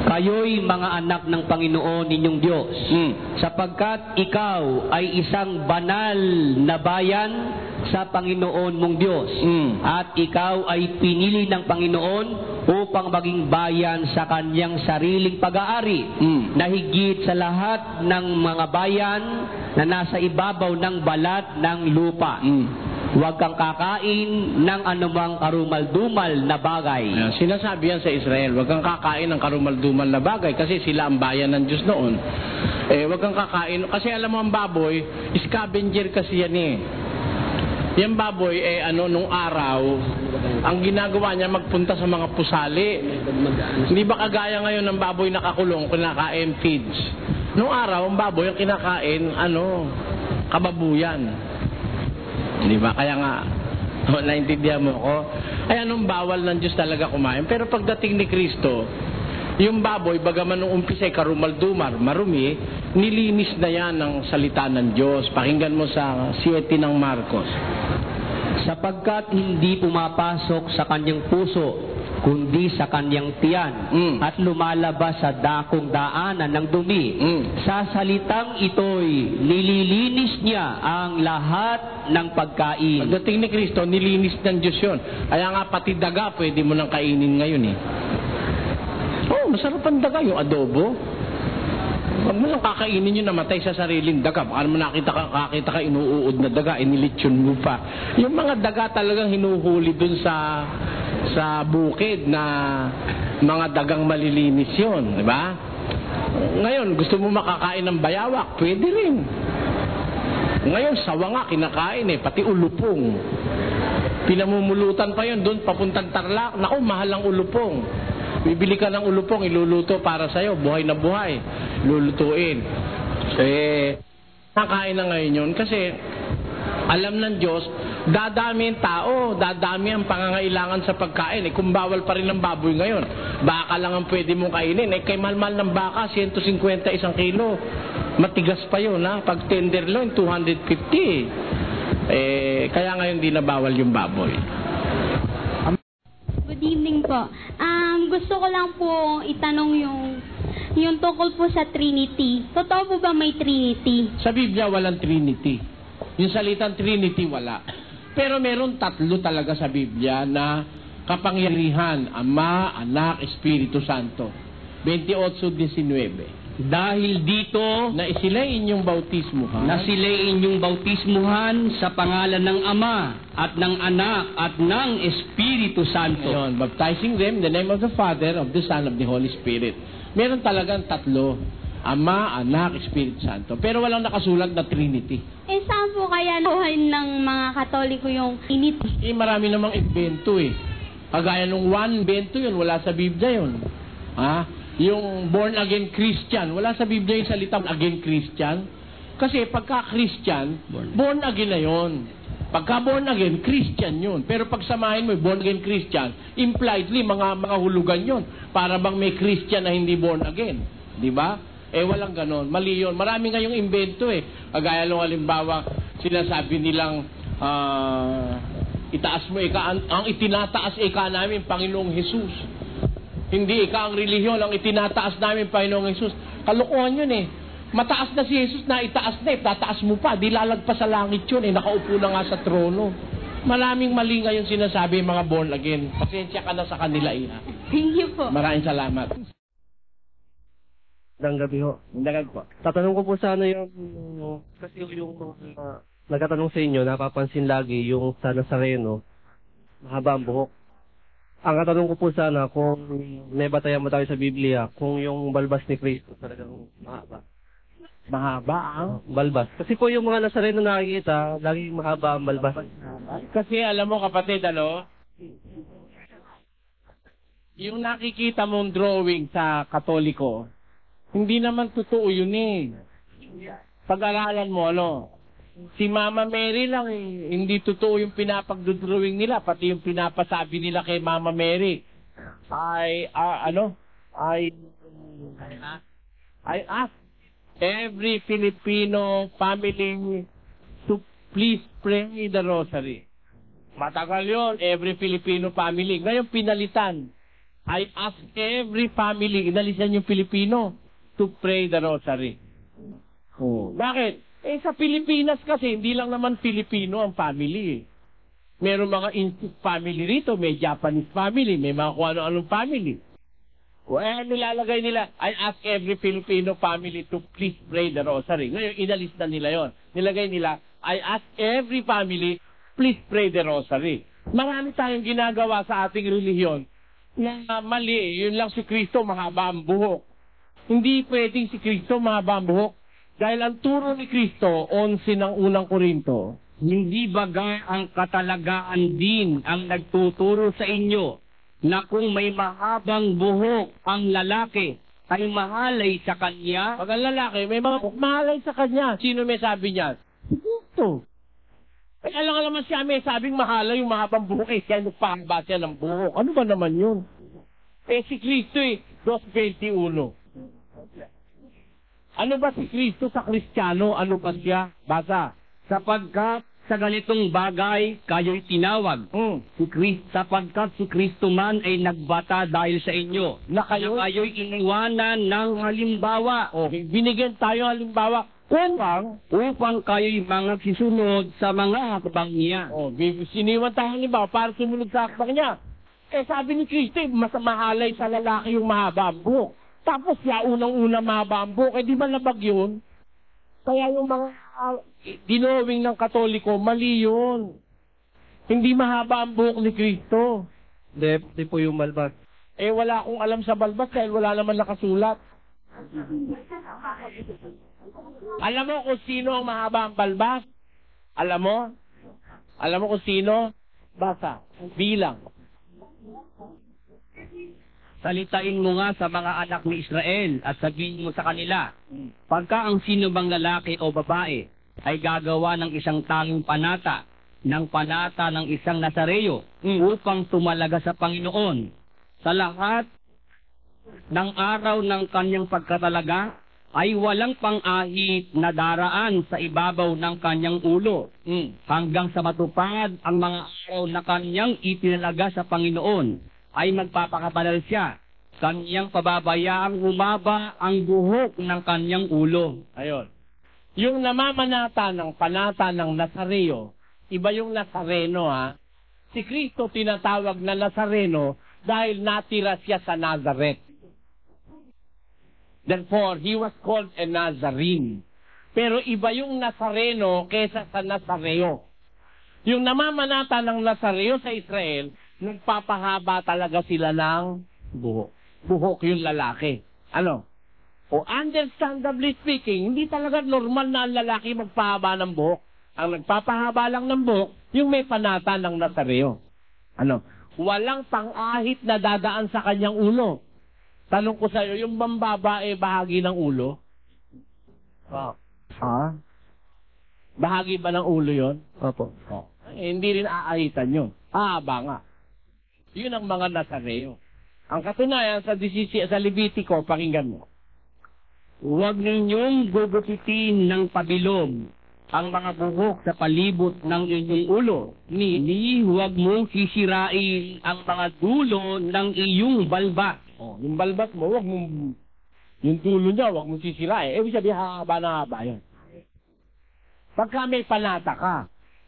Kayo'y mga anak ng Panginoon ninyong Diyos, sapagkat ikaw ay isang banal na bayan sa Panginoon mong Diyos, at ikaw ay pinili ng Panginoon upang maging bayan sa kanyang sariling pag-aari, na higit sa lahat ng mga bayan na nasa ibabaw ng balat ng lupa. Huwag kang kakain ng anumang karumal-dumal na bagay. Sinasabi yan sa Israel, huwag kang kakain ng karumal-dumal na bagay kasi sila ang bayan ng Diyos noon. Huwag kang kakain, kasi alam mo ang baboy, scavenger kasi yan Yung baboy, nung araw, ang ginagawa niya magpunta sa mga pusali. Hindi ba kagaya ngayon ng baboy nakakulong, kinakain feeds? Nung araw, ang baboy ang kinakain, kababuyan. Di ba? Kaya nga, naintindihan mo ko. Ay anong bawal ng Diyos talaga kumain. Pero pagdating ni Kristo, yung baboy, bagaman nung umpisa'y karumal-dumar, marumi, nilinis na yan ng salita ng Diyos. Pakinggan mo sa 7 ng Marcos. Sapagkat hindi pumapasok sa kanyang puso kundi sa kanyang tiyan at lumalabas sa dakong daanan ng dumi. Sa salitang ito'y nililinis niya ang lahat ng pagkain. Pagdating ni Kristo, nilinis ng Diyos yun. Kaya nga pati daga, pwede mo nang kainin ngayon eh. Oh, masarap ang daga, yung adobo. Huwag mo lang kakainin yung namatay sa sariling daga. Baka naman kakita ka inuuod na daga, inilitsyon mo pa. Yung mga daga talagang hinuhuli dun sa bukid na mga dagang malilinis yun. Diba? Ngayon, gusto mo makakain ng bayawak, pwede rin. Ngayon, sawa nga, kinakain eh, pati ulupong. Pinamumulutan pa yun doon, papuntang Tarlac. Naku, mahal ang ulupong. Bibili ka ng ulupong, iluluto para sa'yo, buhay na buhay. Lulutuin. Nakain na ngayon yun kasi alam ng Diyos, dadami ang tao, dadami ang pangangailangan sa pagkain. Kung bawal pa rin ang baboy ngayon, baka lang ang pwede mong kainin. Kay mahal-mahal ng baka, 150 isang kilo. Matigas pa yun, ha? Pag tenderloin, 250. Kaya ngayon di na bawal yung baboy. Good evening po. Gusto ko lang po itanong yung tungkol po sa Trinity. Totoo po ba may Trinity? Sa Biblia, walang Trinity. Yung salitang Trinity, wala. Pero meron tatlo talaga sa Biblia na kapangyarihan, Ama, Anak, Espiritu Santo. 28:19. Dahil dito na sila inyong bautismuhan, sa pangalan ng Ama at ng Anak at ng Espiritu Santo. Ngayon, baptizing them in the name of the Father, of the Son, of the Holy Spirit. Meron talagang tatlo. Ama, Anak, Espiritu Santo. Pero walang nakasulat na Trinity. Saan po kaya nakuhan ng mga Katoliko yung Trinity? Marami namang invento eh. Kagaya nung one invento yun, wala sa Biblia yun. Yung born again Christian, wala sa Biblia yung salitang again Christian. Kasi pagka Christian, born again na yun. Pagka born again, Christian yun. Pero pag samahin mo born again Christian, impliedly mga hulugan yun. Para bang may Christian na hindi born again. Di ba? Walang ganon. Mali yun. Marami ngayong invento eh. Kagaya lang halimbawa, sinasabi nilang itaas mo ang itinataas namin, Panginoong Jesus. Hindi ang relihiyon ang itinataas namin, Panginoong Jesus. Kalokohan yun eh. Mataas na si Jesus na itaas na tataas mo pa. Di lalagpas sa langit yun nakaupo na nga sa trono. Maraming mali ngayon sinasabi mga born again. Pasensya ka na sa kanila Thank you po. Maraming salamat. Magandang gabi ho. Magandang po. Tatanong ko po sana kasi yung nagtatanong sa inyo, napapansin lagi yung sa Nazareno, mahaba ang buhok. Ang katanong ko po sana kung may batayan mo tayo sa Biblia, kung yung balbas ni Kristo talagang mahaba. Mahaba ang? Balbas. Kasi po yung mga Nazareno nakikita, laging mahaba ang balbas. Kasi alam mo kapatid, yung nakikita mong drawing sa Katoliko, hindi naman totoo yun Pag-aralan mo, si Mama Mary lang hindi totoo yung pinapagdodrawing nila, pati yung pinapasabi nila kay Mama Mary I ask every Filipino family to please pray the rosary. Matagal yun, every Filipino family. Ngayon pinalitan, I ask every family, inalisan yung Filipino to pray the rosary. Bakit? Sa Pilipinas kasi, hindi lang naman Filipino ang family. Meron mga Indian family rito, may Japanese family, may mga kung ano-anong family. Nilalagay nila, I ask every Filipino family to please pray the rosary. Ngayon, inalis na nila yon. Nilagay nila, I ask every family, please pray the rosary. Marami tayong ginagawa sa ating relihiyon na mali. Yun lang si Kristo, mahaba ang buhok. Hindi pwedeng si Kristo mahaba ang buhok. Dahil ang turo ni Kristo, 11 ng unang Korinto, hindi baga ang katalagaan din ang nagtuturo sa inyo na kung may mahabang buhok ang lalaki ay mahalay sa kanya? Pag ang lalaki, may mahalay sa kanya. Sino may sabi niya? Kristo. Alam naman siya may sabing mahalay yung mahabang buhok siya nagpahaba siya ng buhok. Ano ba naman yun? Si Kristo 2:21. Ano ba si Kristo sa Kristiyano? Ano ba siya? Basa. Sapagkat sa ganitong bagay kayo'y tinawag. Sapagkat si Kristo man ay nagbata dahil sa inyo, na kayo'y iniwanan ng halimbawa. Binigyan tayo halimbawa upang kayo'y mga sisunod sa mga hakbang niya. Siniwan tayo halimbawa para sumunod sa hakbang niya. Sabi ni Kristo, mas mahalay sa lalaki yung mahaba ang buhok. Tapos unang-una mahaba ang buhok, di ba labag yun? Kaya yung mga dinowing ng Katoliko, mali yun. Hindi mahaba ang buhok ni Kristo. Di po yung balbas. Wala akong alam sa balbas dahil wala naman nakasulat. Alam mo kung sino ang mahaba ang balbas? Alam mo? Alam mo kung sino? Basa. Bilang. Salitain mo nga sa mga anak ni Israel at sabihin mo sa kanila, pagka ang sino bang lalaki o babae ay gagawa ng isang tanging panata ng isang Nazareo upang tumalaga sa Panginoon sa lahat ng araw ng kanyang pagkatalaga ay walang pang-ahit na daraan sa ibabaw ng kanyang ulo hanggang sa matupad ang mga araw na kanyang itinalaga sa Panginoon ay magpapakabanal siya. Kanyang pababayaang humaba ang buhok ng kanyang ulo. Ayon. Yung namamanata ng panata ng Nazareo, iba yung Nazareno ha. Si Kristo tinatawag na Nazareno dahil natira siya sa Nazareth. Therefore, he was called a Nazarene. Pero iba yung Nazareno kesa sa Nazareo. Yung namamanata ng Nazareo sa Israel, nagpapahaba talaga sila ng buhok. Buhok yung lalaki. Ano? Understandably speaking, hindi talaga normal na ang lalaki magpahaba ng buhok. Ang nagpapahaba lang ng buhok, yung may panata ng Nazareo. Ano? Walang pang-ahit na dadaan sa kanyang ulo. Tanong ko sa iyo, yung babae bahagi ng ulo? Bahagi ba ng ulo yon? Opo. Hindi rin aahitan yun. Haba nga. Yun ang mga Nazareo. Ang katunayan sa Levitico, pakinggan mo. Huwag ninyong gugupitin ng pabilog ang mga buhok sa palibot ng inyong ulo. Huwag mong sisirain ang mga dulo ng iyong balbas. Yung balbas mo, huwag mong, yung dulo niya, huwag mong sisirain. Ibig sabihin, haba na haba yun. Pagka may panata ka,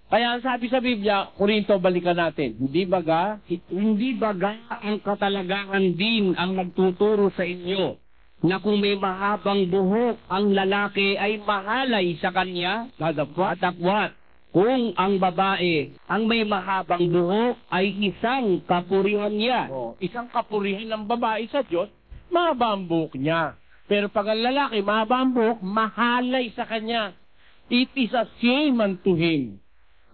kaya sabi sa Biblia, Korinto, balikan natin. Hindi baga ang katalagaan din ang nagtuturo sa inyo na kung may mahabang buhok ang lalaki ay mahalay sa kanya, datapwat. Kung ang babae ang may mahabang buhok ay isang kapurihan niya. Isang kapurihan ng babae sa Diyos, mahaba ang buhok niya. Pero pag ang lalaki mahaba ang buhok, mahalay sa kanya. It is a shame unto him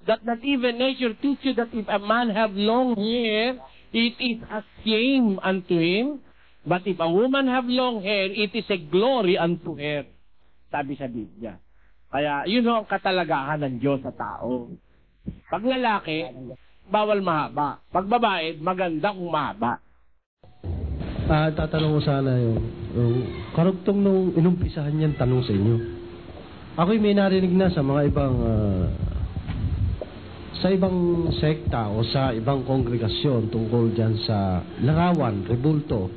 that not even nature teach you that if a man have long hair, it is a shame unto him. But if a woman have long hair, it is a glory unto her. Sabi sa Biblia. Kaya yun ang katalagahan ng Diyos sa tao. Pag lalaki, bawal mahaba. Pag babae, maganda kung mahaba. Tatanong ko sana yung karugtong nung inumpisahan niyang tanong sa inyo. Ako'y may narinig na sa mga ibang sa ibang sekta o sa ibang kongregasyon tungkol dyan sa larawan, rebulto.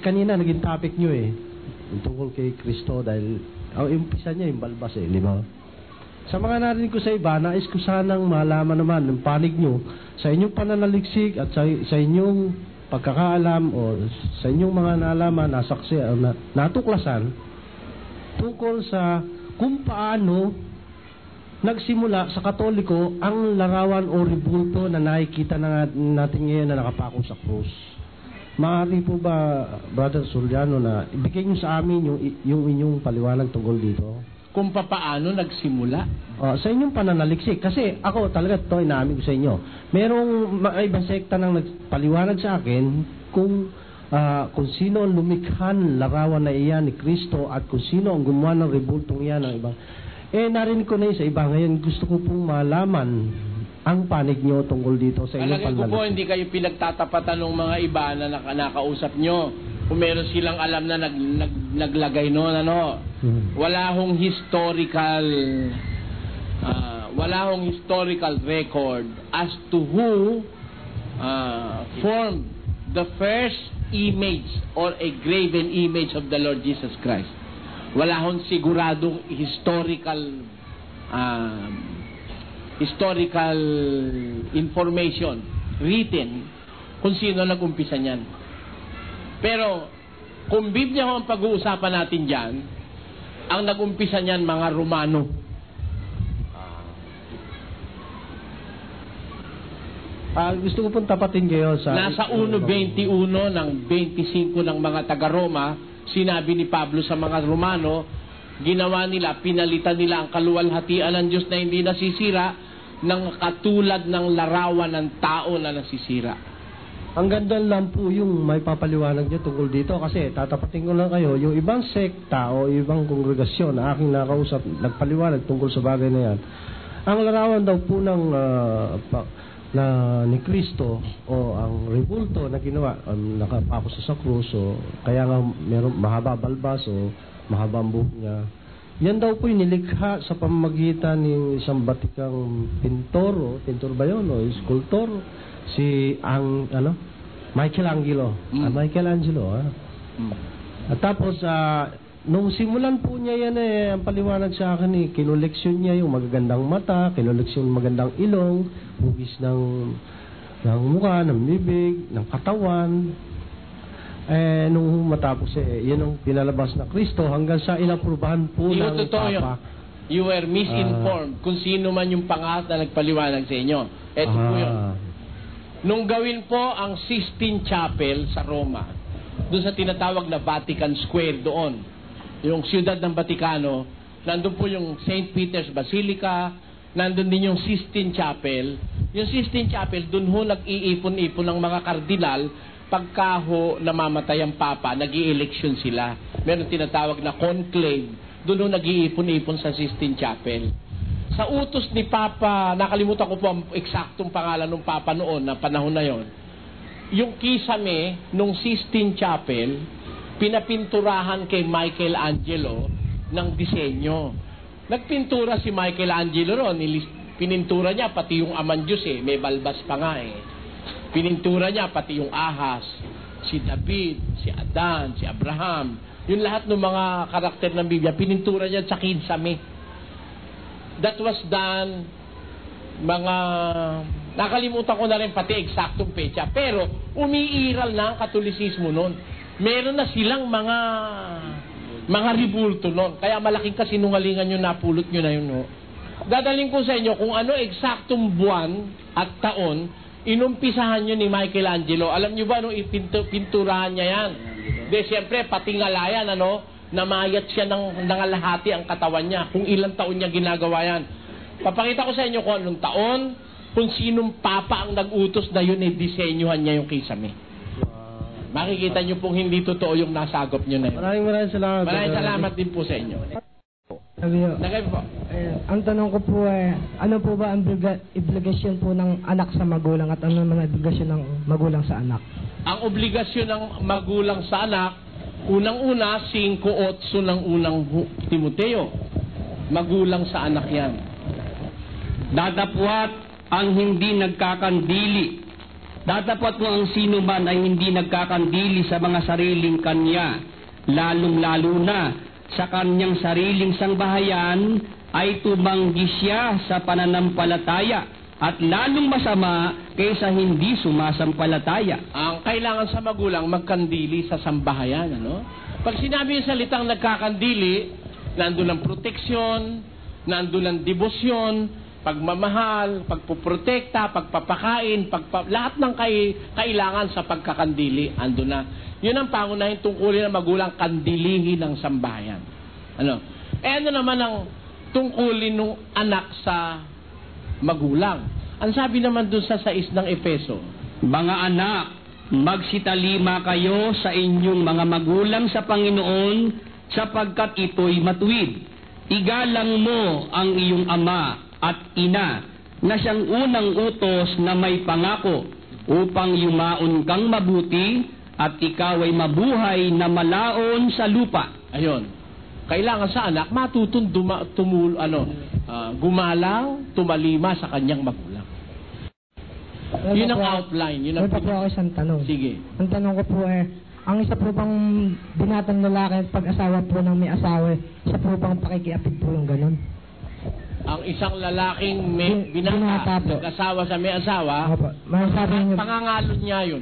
Kanina naging topic nyo yung tungkol kay Kristo dahil ang umpisa niya yung balbas di ba? Sa mga narinig ko sa iba, nais ko sanang malaman naman ng panig nyo sa inyong pananaliksik at sa inyong pagkakaalam o sa inyong mga nalaman, nasaksi o natuklasan tungkol sa kung paano nagsimula sa Katoliko ang larawan o rebulto na nakikita natin ngayon na nakapako sa krus. Maaari po ba, Brother Suliano, na ibigay niyo sa amin yung inyong paliwanag tungkol dito? Kung paano nagsimula? Sa inyong pananaliksik. Kasi ako talaga ito, inaamin ko sa inyo. Merong ibang sekta nang nagpaliwanag sa akin kung sino ang lumikhan larawan na iyan ni Kristo at kung sino ang gumawa ng rebultong iyan ng ibang. Narinig ko na yun sa iba. Ngayon gusto ko pong malaman ang panig nyo tungkol dito sa inyong pananaliksik. Alagay ko po, hindi kayo pinagtatapatan ng mga iba na nakausap nyo. Kung meron silang alam na naglagay noon, Wala hong historical wala hong historical record as to who formed the first image or a graven image of the Lord Jesus Christ. Wala hong siguradong historical information written kung sino nag-umpisa niyan. Pero kung Biblia ho ang pag-uusapan natin dyan, ang nag-umpisa niyan mga Romano. Gusto ko pong tapatin kayo sa... Nasa 1.21 ng 25 ng mga taga-Roma, sinabi ni Pablo sa mga Romano, ginawa nila, pinalitan nila ang kaluwalhatian ng Diyos na hindi nasisira ng katulad ng larawan ng tao na nasisira. Ang ganda lang po yung may papaliwanag niya tungkol dito kasi tatapatin ko lang kayo, yung ibang sekta o ibang kongregasyon na aking nakausap, nagpaliwanag tungkol sa bagay na yan. Ang larawan daw po ng na ni Kristo o ang rebulto na ginawa, nakapako sa krus, o kaya nga meron mahaba balbas o mahaba ang buhok niya. Yan daw po yung nilikha sa pamamagitan ng isang batikang pintor ba yun, o sculptor, si Michelangelo. Michelangelo. At tapos, nung simulan po niya yan ang paliwanag sa akin kinuleksyon niya yung magagandang mata, kinuleksyon yung magandang ilong, hugis ng mukha, ng bibig, ng katawan. Nung matapos yun ang pinalabas na Kristo hanggang sa inaprubahan po ng Papa. You were misinformed kung sino man yung pangas na nagpaliwanag sa inyo. Ito po yun. Nung gawin po ang Sistine Chapel sa Roma, doon sa tinatawag na Vatican Square doon, yung siyudad ng Vaticano, nandun po yung St. Peter's Basilica, nandun din yung Sistine Chapel. Yung Sistine Chapel, doon ho nag-iipon-ipon ng mga kardinal pagka ho namamatay ang Papa, nag-i-eleksyon sila. Meron tinatawag na conclave, doon ho nag-iipon-ipon sa Sistine Chapel. Sa utos ni Papa, nakalimutan ko po ang eksaktong pangalan ng Papa noon, na panahon na yon, yung kisame nung Sistine Chapel, pinapinturahan kay Michelangelo ng disenyo. Nagpintura si Michelangelo ron, pinintura niya pati yung Aman Diyos may balbas pa nga Pinintura niya pati yung ahas, si David, si Adan, si Abraham, yung lahat ng mga karakter ng Biblia, pinintura niya sa kinsame. That was done, nakalimutan ko na rin pati eksaktong petsa, pero umiiral na ang Katolisismo noon. Meron na silang mga ribulto noon. Kaya malaking kasinungalingan yung napulot nyo na yun. No? Dadaling ko sa inyo kung ano eksaktong buwan at taon inumpisahan nyo ni Michelangelo. Alam nyo ba nung ipinturahan niya yan? Siyempre, pati ngalayan, namayat siya ng nangalahati ang katawan niya. Kung ilang taon niya ginagawa yan. Papakita ko sa inyo kung anong taon, kung sinong papa ang nag-utos na yun, disenyuhan niya yung kisame. Makikita nyo pong hindi totoo yung nasagop nyo na yun. Maraming salamat. Maraming salamat din po sa inyo. Nagay po. Ang tanong ko po ano po ba ang obligasyon po ng anak sa magulang at ano naman ang obligasyon ng magulang sa anak? Ang obligasyon ng magulang sa anak, unang-una, 5:8 ng unang Timoteo. Magulang sa anak yan. Datapwat ang hindi nagkakandili. Datapwat mo ang sino man ay hindi nagkakandili sa mga sariling kanya, lalong-lalo na sa kanyang sariling sangbahayan, ay tumanggi siya sa pananampalataya at lalong masama kaysa hindi sumasampalataya. Ang kailangan sa magulang magkandili sa sambahayan. Pag sinabi yung salitang nagkakandili, nandun ang proteksyon, nandun ang debosyon, pagmamahal, pagpuprotekta, pagpapakain, lahat ng kailangan sa pagkakandili, ando na. Yun ang pangunahing tungkulin ng magulang, kandilihin ng sambahayan. Ano naman ang tungkulin ng anak sa magulang? Ang sabi naman dun sa 6 ng Efeso, mga anak, magsitalima kayo sa inyong mga magulang sa Panginoon sapagkat ito'y matuwid. Igalang mo ang iyong ama at ina na siyang unang utos na may pangako upang yumaon kang mabuti at ikaw ay mabuhay na malaon sa lupa. Ayun. kailangan sa anak matutong gumalaw, tumalima sa kanyang magulang. Yun ang outline. Yun ang po ako isang tanong. Sige. Ang tanong ko po ang isa po bang binatang lalaki at pag-asawa po ng may asawa, isa po bang pakikiapid po yung ganun? Ang isang lalaking may binata, nag-asawa sa may asawa, pangangalon niya yun.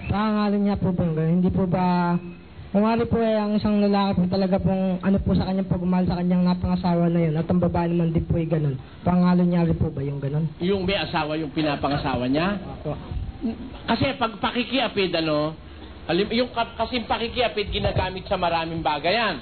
Pangangalon niya po ba yung ganun? Hindi po ba, kung ano po ang isang lalaki po talaga pong ano po sa kanyang pagmamahal sa kanyang napangasawa na yun, at ang babae naman din po yung ganun, pangangalon niya rin po ba yung ganun? Yung may asawa, yung pinapangasawa niya? Kasi pag pakikiapid, kasing pakikiapid ginagamit sa maraming bagay yan.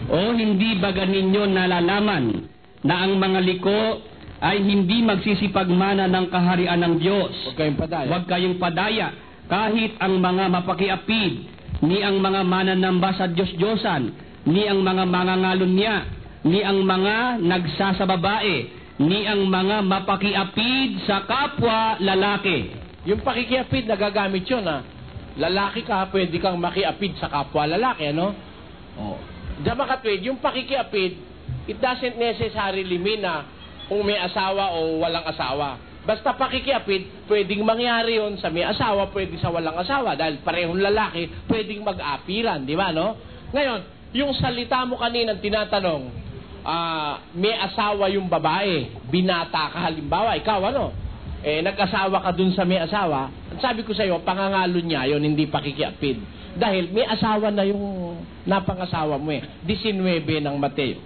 O hindi ba ninyo nalalaman na ang mga liko ay hindi magsisipagmana ng kaharian ng Diyos? Huwag kayong padaya. Kahit ang mga mapakiapid, ni ang mga mananamba sa Diyos-Diyosan, ni ang mga mangangalon niya, ni ang mga nagsasababae, ni ang mga mapakiapid sa kapwa lalaki. Yung pakikiapid, nagagamit yun, lalaki ka, pwede kang makiapid sa kapwa lalaki, ano? Diyan makatwid, yung pakikiapid, it doesn't necessarily mean na kung may asawa o walang asawa. Basta pakikiapid, pwedeng mangyari yun sa may asawa, pwede sa walang asawa. Dahil parehong lalaki, pwedeng mag-apiran, di ba, no? Ngayon, yung salita mo kaninang tinatanong, may asawa yung babae, binata ka halimbawa, ikaw, nag-asawa ka dun sa may asawa, sabi ko sa'yo, pangangalon niya yun, hindi pakikiapid. Dahil may asawa na yung napangasawa mo 19 ng Mateo.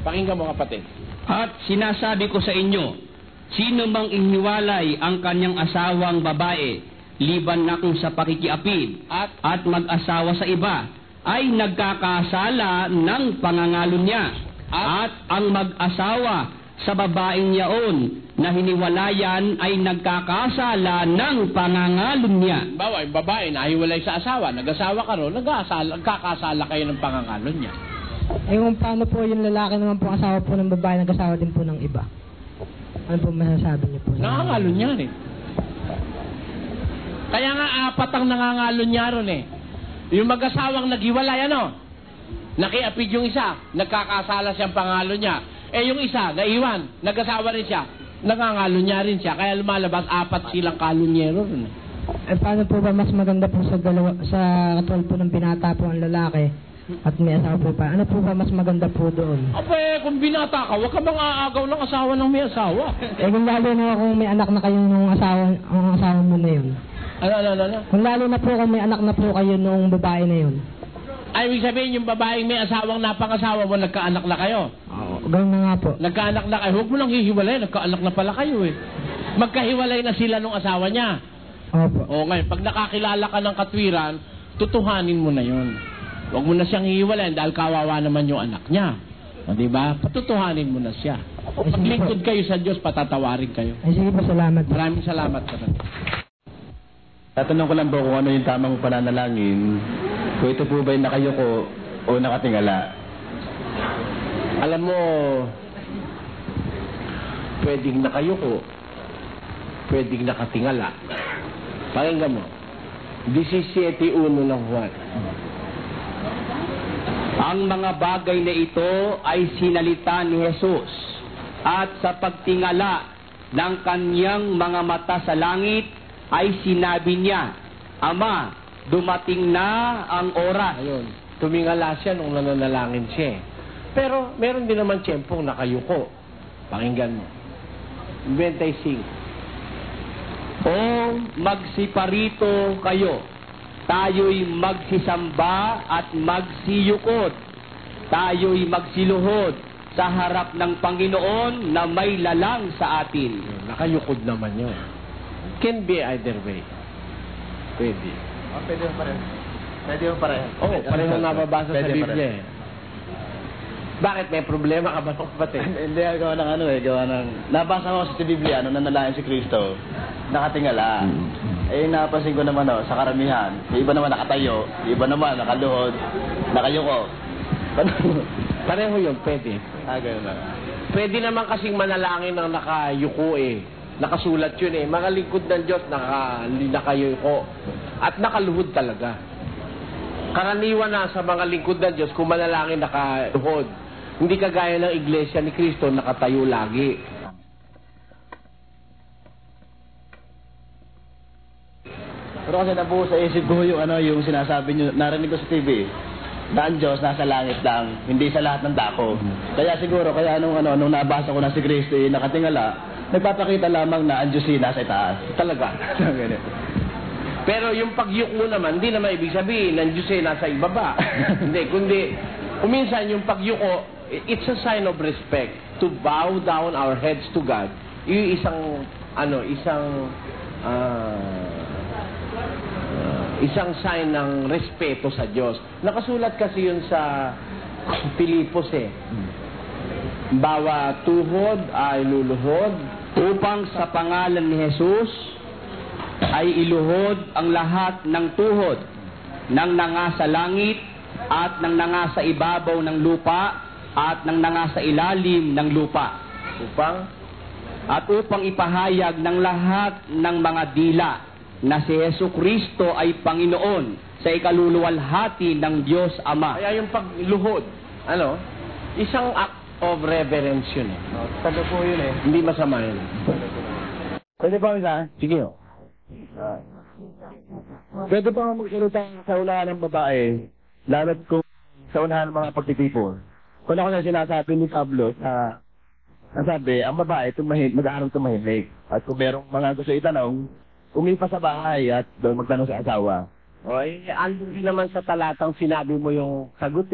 Pakinggan mo kapatid. At sinasabi ko sa inyo, sino mang iniwalay ang kanyang asawang babae, liban na kung sa pakikiapid, at mag-asawa sa iba, ay nagkakasala ng pangangalon niya. At ang mag-asawa sa babaeng yaon na hiniwalayan ay nagkakasala ng pangangalon niya. Bawa, yung babae na hiwalay sa asawa, nag-asawa ka ron, nagkakasala kayo ng pangangalon niya. Kung paano po yung lalaki naman po asawa po ng babae, nag-asawa din po ng iba? Ano po masasabi niyo po? Nangangalon niya Kaya nga 4 ang nangangalon niya ron Yung mag-asawang naghiwalay, nakiapid yung isa, nagkakasala siyang pangalon niya. Yung isa, naiwan, nag-asawa rin siya, nangangalon niya rin siya. Kaya lumalabas 4 silang kalonyero rin. Paano po ba mas maganda po sa katulad po ng binata po ang lalaki at may asawa po pa? Ano po ba mas maganda po doon? Kung binata ka, huwag ka bang aagaw ng asawa ng may asawa? Kung lalo na kung may anak na kayo nung asawa mo na yun. Ano? Kung lalo na po kung may anak na po kayo nung babae na yun. Ay, ibig sabihin yung babaeng may asawang napangasawa mo, nagkaanak na kayo? Ganun na nga po. Nagkaanak na kayo. Huwag mo lang hihiwalay, nagkaanak na pala kayo Magkahiwalay na sila nung asawa niya. Opo. Ngayon, pag nakakilala ka ng katwiran, tutuhanin mo na yun. Huwag mo na siyang hihiwalayin dahil kawawa naman yung anak niya. Diba? Patutuhanin mo na siya. Paglingkod kayo sa Diyos, patatawarin kayo. Ay, sige po, salamat. Maraming salamat. Tatanong ko lang po kung ano yung tamang pananalangin. Kung ito po ba'y nakayuko o nakatingala? Alam mo, pwedeng nakayuko, pwedeng nakatingala. Pakinggan mo, 17:1 ng Juan. Ang mga bagay na ito ay sinalita ni Jesus, at sa pagtingala ng kanyang mga mata sa langit ay sinabi niya, Ama, dumating na ang oras. Ayun, tumingala siya nung nananalangin siya. Pero meron din naman tiyempong nakayuko. Pakinggan mo. 25. O magsiparito kayo, tayo'y magsisamba at magsiyukod. Tayo'y magsiluhod sa harap ng Panginoon na may lalang sa atin. Nakayukod naman yun. Can be either way. Pwede. Pwede mo pareho. Pwede mo pareho. Oo, pareho nababasa sa Biblia Bakit? May problema ka ba ng kapatid? Hindi, gawa ng nabasa ko sa Biblia, nanalangin si Kristo, nakatingala. Napansin ko naman, sa karamihan, yung iba naman nakatayo, yung iba naman nakaluhod, nakayuko. Pareho yun, pwede. Ganun na. Pwede naman kasing manalangin ng nakayuko Nakasulat yun Mga lingkod ng Diyos, nakayuko. At nakaluhod talaga. Karaniwan na sa mga lingkod ng Diyos, kung manalangin nakaluhod. Hindi kagaya ng Iglesia ni Cristo, nakatayo lagi. Pero kasi nabuo sa isip ko yung sinasabi nyo, narinig ko sa TV, na ang Diyos nasa langit lang, hindi sa lahat ng dako. Kaya siguro, nung nabasa ko na si Cristo nakatingala, nagpapakita lamang na ang Diyos nasa itaas. Talaga. Pero yung pagyuk mo naman, hindi naman ibig sabihin na ang Diyos nasa ibaba. Hindi, kundi, kuminsan yung pagyuk ko, it's a sign of respect to bow down our heads to God. Yung isang sign ng respeto sa Diyos. Nakasulat kasi yun sa Pilipos Bawat tuhod ay luluhod upang sa pangalan ni Jesus ay iluhod ang lahat ng tuhod ng nangasa langit at ng nangasa ibabaw ng lupa at ng nangasa ilalim ng lupa. Upang ipahayag ng lahat ng mga dila na si Jesucristo ay Panginoon sa ikaluluwalhati ng Diyos Ama. Kaya yung pagluhod, isang act of reverence yun Taga po yun Hindi masama yun. Pwede pa isa? Sige Pwede pa magsalita sa unahan ng babae, lalo't kung sa unahan ng mga pagtitipon. Kung ako na sinasabi ni Pablo nasabi, ang babae mag-aaral tumahimik. At kung merong mga gusto itanong, umipa sa bahay at doon magtanong sa asawa. Andun din naman sa talatang sinabi mo yung sagot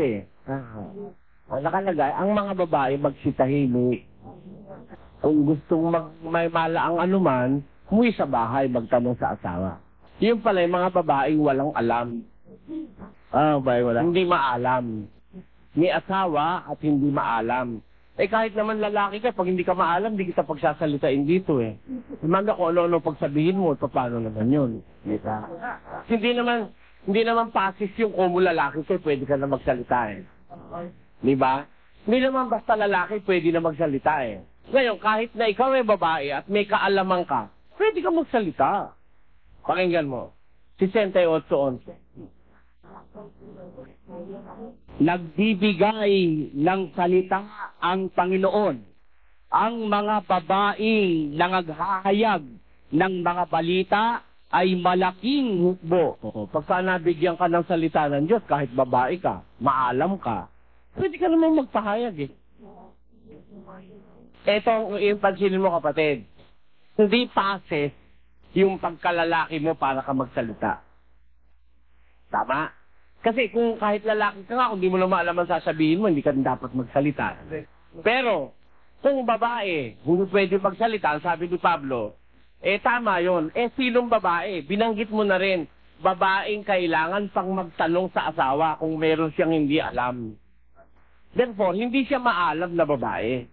nakalagay, ang mga babae magsitahimik. Kung gustong may malaang anuman, umuwi sa bahay, magtanong sa asawa. Yung pala, yung mga babaeng walang alam. Wala? Hindi maalam. May asawa at hindi maalam. Kahit naman lalaki ka, pag hindi ka maalam, hindi kita pagsasalitain dito Imanda ko ano-ano pagsabihin mo, paano naman yun. Hindi naman pasis yung kung mo lalaki ka, pwede ka na magsalita Diba? Hindi naman basta lalaki, pwede na magsalita Ngayon, kahit na ikaw ay babae at may kaalaman ka, pwede ka magsalita. Pakinggan mo. 68:11. Nagbibigay ng salita ang Panginoon. Ang mga babaeng nangaghahayag ng mga balita ay malaking hukbo. Pagka nabigyan ka ng salita ng Diyos, kahit babae ka, maalam ka, pwede ka naman magpahayag Ito yung pansinin mo kapatid. Hindi pases yung pagkalalaki mo para ka magsalita. Tama? Kasi kung kahit lalaki ka nga, kung di mo naman alam ang sasabihin mo, hindi ka dapat magsalita. Pero, kung babae, hindi pwede magsalita, ang sabi ni Pablo, tama yon. Sinong babae? Binanggit mo na rin, babaeng kailangan pang magtanong sa asawa kung meron siyang hindi alam. Therefore, hindi siya maalam na babae.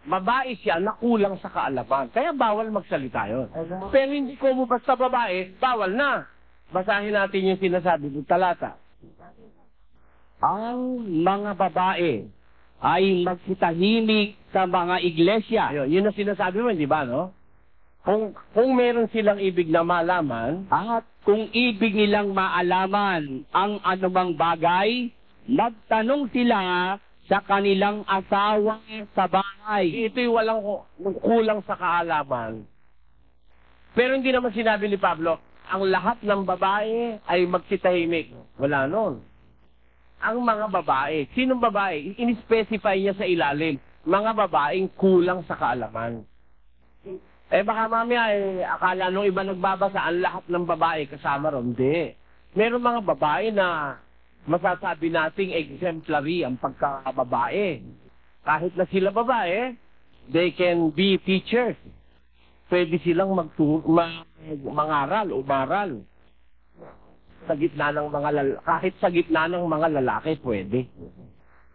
Babae siya na kulang sa kaalaman. Kaya bawal magsalita yun. Pero hindi ko mo basta babae, bawal na. Basahin natin yung sinasabi ng talata. Ang mga babae ay magsitahimik sa mga iglesia. Yun ang sinasabi mo, di ba, no? Kung meron silang ibig na malaman, at kung ibig nilang maalaman ang anumang bagay, magtanong sila sa kanilang asawa sa bahay. Ito'y walang kulang sa kaalaman. Pero hindi naman sinabi ni Pablo, ang lahat ng babae ay magsitahimik. Wala nun. Ang mga babae, sinong babae? In-specify niya sa ilalim, mga babaeng kulang sa kaalaman. Baka mamaya, akala nung iba nagbabasa, ang lahat ng babae kasama ron. Hindi. Meron mga babae na masasabi nating exemplary ang pagkababae. Kahit na sila babae, they can be teachers. Pwede silang mangaral o maral. Sa gitna ng kahit sa gitna ng mga lalaki, pwede.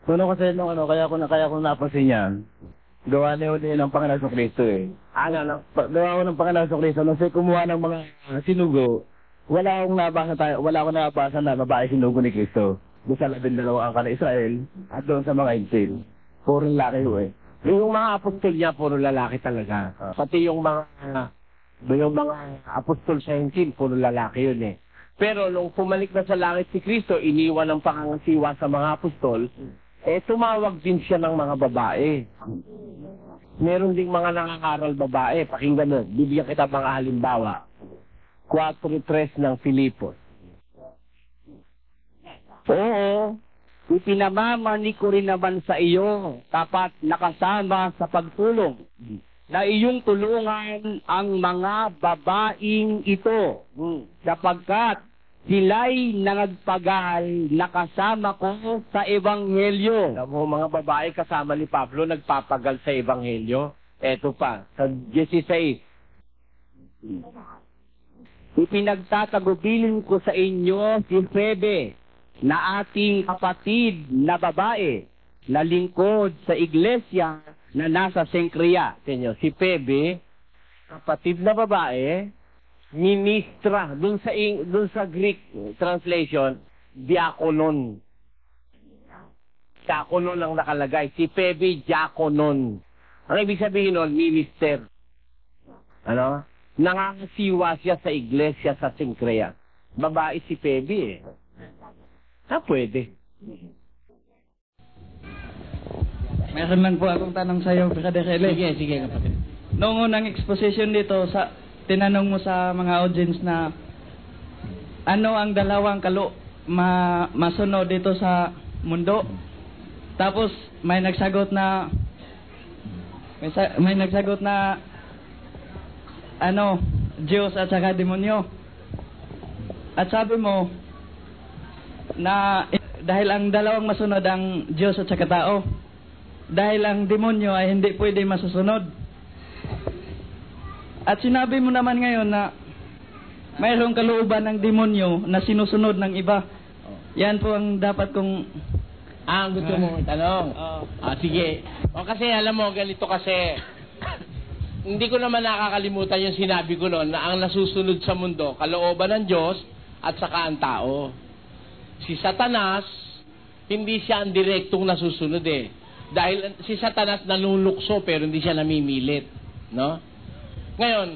Kasi kaya ko napansin yan. Gawa niyo ng Panginoon sa Kristo Gawa ko ng Panginoon sa Kristo. Nung kumuha ng mga sinugo, wala akong nabasa na babae sinugo ni Kristo. Doon sa 12 angka ng Israel at doon sa mga Intil. Puro lalaki Yung mga apostol niya, puro lalaki talaga. Pati yung mga apostol sa Intil, puro lalaki yun Pero nung pumalik na sa langit si Kristo, iniwan ng pangangasiwa sa mga apostol, tumawag din siya ng mga babae. Meron ding mga nangangaral babae. Pakinggan mo, bibigyan kita mga halimbawa. 4:3 ng Filipos. Oo, ipinamamani ko rin naman sa iyo, tapat nakasama sa pagtulong, na iyong tulungan ang mga babaeng ito, sapagkat sila'y nangagpagal na kasama ko sa Ebanghelyo. Alam mo, mga babae kasama ni Pablo nagpapagal sa Ebanghelyo. Eto pa, sa 16. Ipinagtatagubilin ko sa inyo si Febe, na ating kapatid na babae, na lingkod sa iglesia na nasa Sencrea. Tenyo, si Febe, kapatid na babae, ministra. Dun sa Greek translation, diakonon. Diakonon ang nakalagay. Si Febe, diakonon. Ang ibig sabihin nun, minister. Ano? Nangangasiwa siya sa iglesia sa Sencrea. Babae si Febe pwede. Meron lang po akong tanong sa iyo, Brother Eli. Sige, kapatid. Noong unang exposition dito, tinanong mo sa mga audience na ano ang dalawang masunod dito sa mundo. Tapos may nagsagot na Diyos at saka demonyo. At sabi mo na dahil ang dalawang masunod ang Diyos at saka tao, dahil ang demonyo ay hindi pwede masusunod. At sinabi mo naman ngayon na mayroong kalooban ng demonyo na sinusunod ng iba. Yan po ang dapat kong... gusto mo tanong? Sige. Kasi alam mo, ganito kasi, hindi ko naman nakakalimutan yung sinabi ko noon na ang nasusunod sa mundo, kalooban ng Diyos at saka ang tao. Si Satanas, hindi siya ang direktong nasusunod Dahil si Satanas nanulukso pero hindi siya namimilit. No? Ngayon,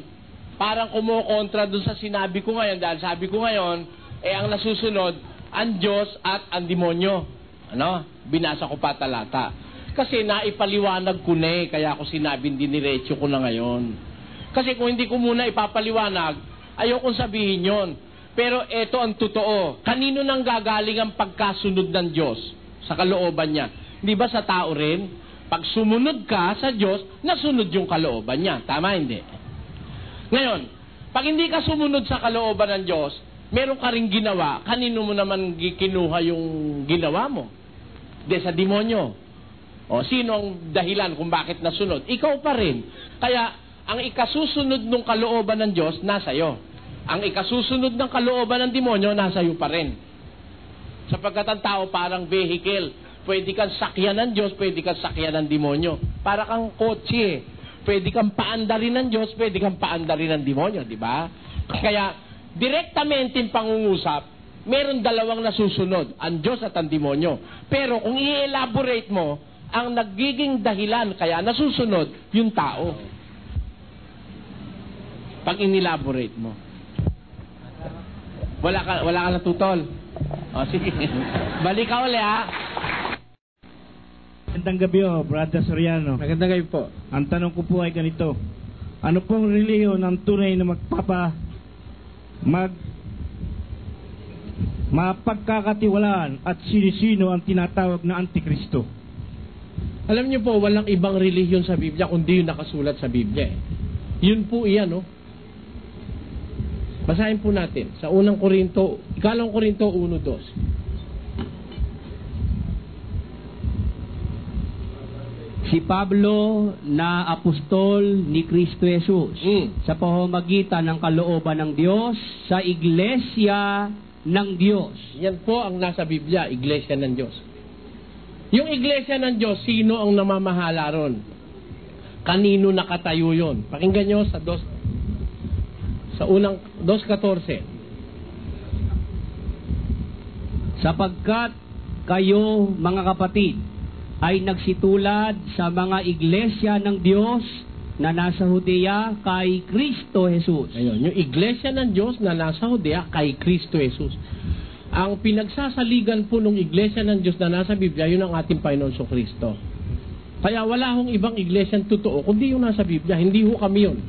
parang kumukontra dun sa sinabi ko ngayon dahil sabi ko ngayon, ang nasusunod, ang Diyos at ang demonyo. Ano? Binasa ko pa talata. Kasi naipaliwanag ko na kaya ako sinabing diniretso ko na ngayon. Kasi kung hindi ko muna ipapaliwanag, ayokong sabihin yon. Pero ito ang totoo. Kanino nang gagaling ang pagkasunod ng Diyos sa kalooban niya? Di ba sa tao rin? Pag sumunod ka sa Diyos, nasunod yung kalooban niya. Tama, hindi? Ngayon, pag hindi ka sumunod sa kalooban ng Diyos, meron ka rin ginawa, kanino mo naman kinuha yung ginawa mo? Di sa demonyo. O, sino ang dahilan kung bakit nasunod? Ikaw pa rin. Kaya, ang ikasusunod ng kalooban ng Diyos, nasa iyo. Ang ikasusunod ng kalooban ng demonyo, nasa iyo pa rin. Sapagkat ang tao parang vehicle. Pwede kang sakyan ng Diyos, pwede kang sakyan ng demonyo. Para kang kotse. Pwede kang paandarin ng Diyos, pwede kang paandarin ng demonyo, di ba? Kaya, direktamente pangungusap, meron dalawang nasusunod, ang Diyos at ang demonyo. Pero kung i-elaborate mo, ang nagiging dahilan kaya nasusunod, yung tao. Pag in-elaborate mo. Wala ka natutol. O, sige. Balik ka uli, ha? Magandang gabi, Brother Soriano. Magandang gabi po. Ang tanong ko po ay ganito. Ano pong reliyon ang tunay na mapagkakatiwalaan at sinisino ang tinatawag na Antikristo? Alam niyo po, walang ibang relihiyon sa Biblia kundi yung nakasulat sa Biblia. Yun po iyan, no? Basahin po natin sa unang Korinto, ikalawang Korinto 1:2. Si Pablo na apostol ni Kristo Jesus sa pamamagitan ng kalooban ng Diyos sa iglesia ng Diyos. Yan po ang nasa Biblia, iglesia ng Diyos. Yung iglesia ng Diyos, sino ang namamahala ron? Kanino nakatayo yun? Pakinggan nyo sa unang 2:14. Sapagkat kayo, mga kapatid, ay nagsitulad sa mga iglesia ng Diyos na nasa Judea kay Kristo Jesus. Ayun, yung iglesia ng Diyos na nasa Judea kay Kristo Jesus. Ang pinagsasaligan po ng iglesia ng Diyos na nasa Biblia, yun ang ating Panginoon Kristo. Kaya wala hong ibang iglesia totoo, kundi yung nasa Biblia. Hindi ho kami yun.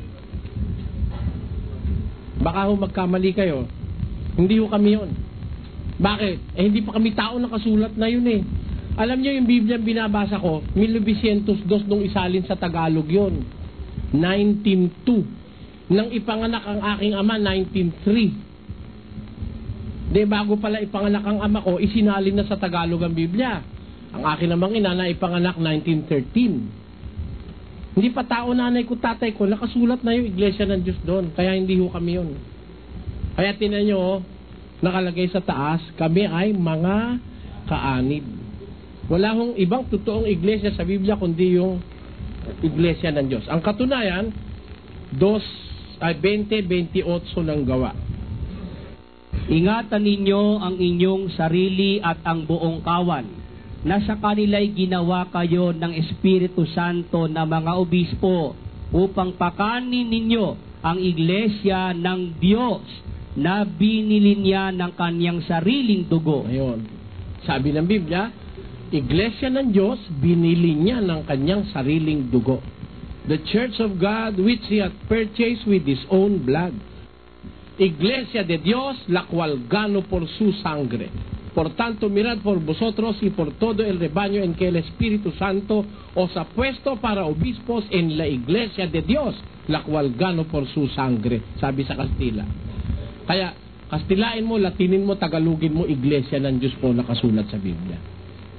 Baka ho magkamali kayo. Hindi ho kami yun. Bakit? Hindi pa kami tao nakasulat na yun eh. Alam niyo yung Biblia binabasa ko, 1902 nung isalin sa Tagalog yun. 1902. Nang ipanganak ang aking ama, 1903. Bago pala ipanganak ang ama ko, isinalin na sa Tagalog ang Biblia. Ang akin namang ina na ipanganak 1913. Hindi pa tao nanay ko, tatay ko, nakasulat na yung iglesia ng Diyos doon. Kaya hindi ho kami yun. Kaya tinan nyo, nakalagay sa taas, kami ay mga kaanib. Wala hong ibang totoong iglesia sa Biblia kundi yung iglesia ng Diyos. Ang katunayan, 20:28 ng gawa. Ingatan ninyo ang inyong sarili at ang buong kawan, na sa kanila'y ginawa kayo ng Espiritu Santo na mga obispo upang pakanin ninyo ang iglesia ng Diyos na binili niya ng kanyang sariling dugo. Ayun. Sabi ng Biblia, iglesia ng Diyos, binili niya ng kanyang sariling dugo. The church of God which He hath purchased with His own blood. Iglesia de Dios, la cual gano por su sangre. Por tanto, mirad por vosotros y por todo el rebaño en que el Espíritu Santo os ha puesto para obispos en la iglesia de Dios, la cual gano por su sangre. Sabi sa Kastila. Kaya, Kastilain mo, Latinin mo, Tagalogin mo, iglesia ng Diyos po nakasulat sa Biblia.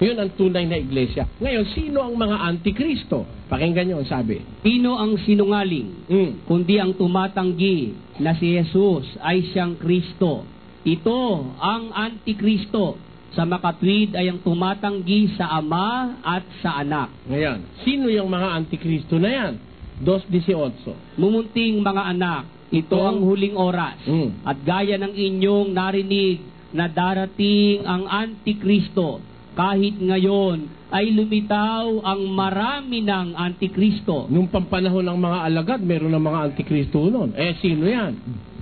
Yun ang tunay na iglesia. Ngayon, sino ang mga antikristo? Pakinggan nyo ang sabi. Sino ang sinungaling? Kundi ang tumatanggi na si Jesus ay siyang Kristo. Ito ang antikristo. Sa makatwid ay ang tumatanggi sa Ama at sa Anak. Ngayon, sino yung mga antikristo na yan? 2:18. Mumunting mga anak, ito ang huling oras. At gaya ng inyong narinig na darating ang antikristo, kahit ngayon ay lumitaw ang marami ng antikristo. Nung pampanahon ng mga alagad, meron ng mga antikristo noon. Sino yan?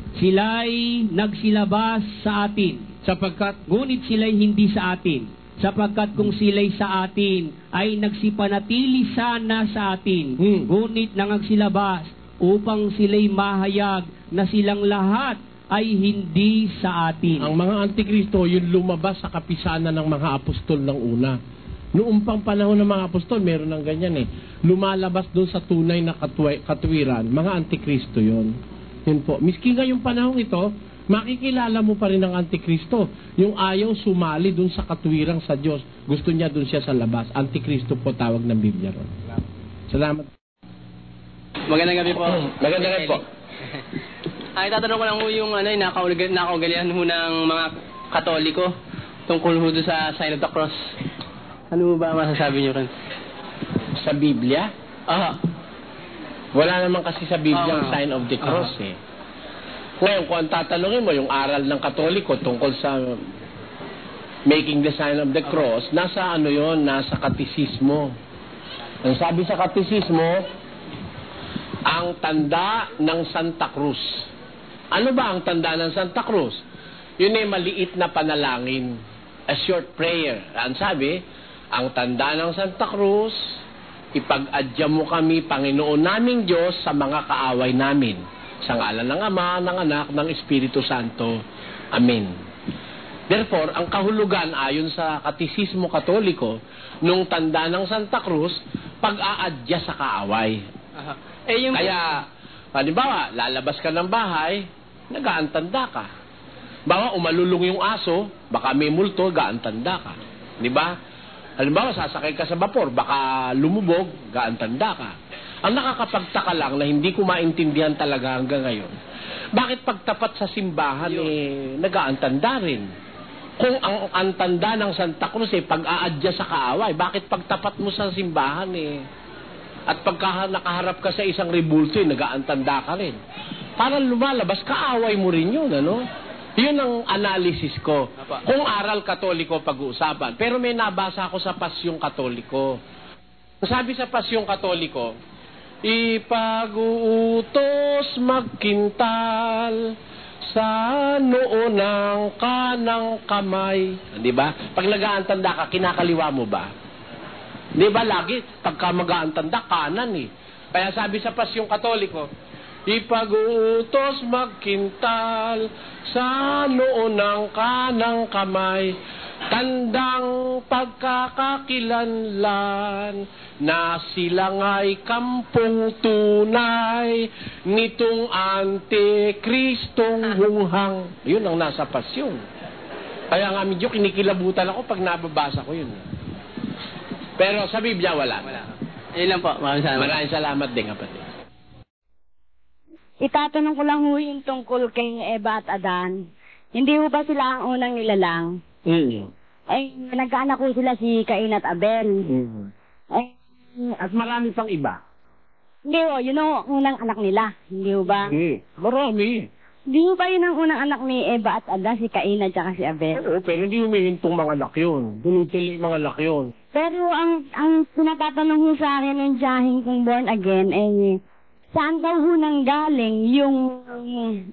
Sila'y nagsilabas sa atin, ngunit sila'y hindi sa atin. Sapagkat kung sila'y sa atin, ay nagsipanatili sana sa atin, ngunit nangagsilabas upang sila'y mahayag na silang lahat ay hindi sa atin. Ang mga antikristo, yung lumabas sa kapisanan ng mga apostol ng una. Noong pang panahon ng mga apostol, meron ng ganyan lumalabas doon sa tunay na katwiran, mga antikristo yun. Yun po. Miski ngayong panahon ito, makikilala mo pa rin ang antikristo. Yung ayaw sumali doon sa katwirang sa Diyos. Gusto niya doon siya sa labas. Antikristo po tawag ng Biblia ron. Salamat. Magandang gabi po. Magandang gabi po. Itatanong ko lang po yung nakaugalian ho ng mga Katoliko tungkol ho sa Sign of the Cross. Ano ba masasabi niyo rin? Sa Biblia? Wala naman kasi sa Biblia ang Sign of the Cross Ngayon, kung ang tatanungin mo, yung aral ng Katoliko tungkol sa making the sign of the cross, nasa nasa katisismo. Ang sabi sa katisismo, ang tanda ng Santa Cruz. Ano ba ang tanda ng Santa Cruz? Yun ay maliit na panalangin. A short prayer. Ang sabi, ang tanda ng Santa Cruz, ipag-adya mo kami, Panginoon naming Diyos, sa mga kaaway namin. Sa ngalan ng Ama, ng Anak, ng Espiritu Santo. Amen. Therefore, ang kahulugan ayon sa Katisismo Katoliko, nung tanda ng Santa Cruz, pag-aadya sa kaaway. Kaya, halimbawa, lalabas ka ng bahay, nag-aantanda ka. Bawa, umalulong yung aso, baka may multo, gaantanda ka. Di ba? Halimbawa, sasakay ka sa vapor, baka lumubog, gaantanda ka. Ang nakakapagtaka lang na hindi ko maintindihan talaga hanggang ngayon, bakit pagtapat sa simbahan, nag-aantanda rin? Kung ang antanda ng Santa Cruz, pag-aadya sa kaaway, bakit pagtapat mo sa simbahan, at pagka nakaharap ka sa isang rebulto, nag-aantanda ka rin? Parang lumalabas, kaaway mo rin yun, Yun ang analysis ko. Kung aral Katoliko pag-uusapan. Pero may nabasa ako sa Pasyong Katoliko. Sabi sa Pasyong Katoliko, ipag-uutos magkintal sa noo ng kanang kamay. Di ba? Pag nag-aantanda ka, kinakaliwa mo ba? Di ba lagi, pagka mag-aantanda, kanan eh. Kaya sabi sa Pasyong Katoliko, ipag-uutos magkintal sa noo ng kanang kamay, tandang pagkakakilanlan na sila nga'y kampong tunay nitong Antikristong hunghang. Yun ang nasa Pasyon. Kaya nga medyo kinikilabutan ako pag nababasa ko yun. Pero sa Biblia wala. Ayun lang po. Maraming salamat din, kapatid. Itatanong ko lang ho yung tungkol kay Eva at Adan. Hindi ho ba sila ang unang nilalang? Ay, nagkaanak ko sila si Cain at Abel. Ay, at marami pang iba. Hindi ho, yun ang unang anak nila. Hindi ho ba? Marami. Hindi ho ba yun ang unang anak ni Eva at Adan, si Cain at saka si Abel? Oo, pero hindi humihintong mga anak yun. Dunitili mga anak yun. Pero ang pinatatanong ho sa akin ng tiyahing kong born again, saan daw ho nang galing yung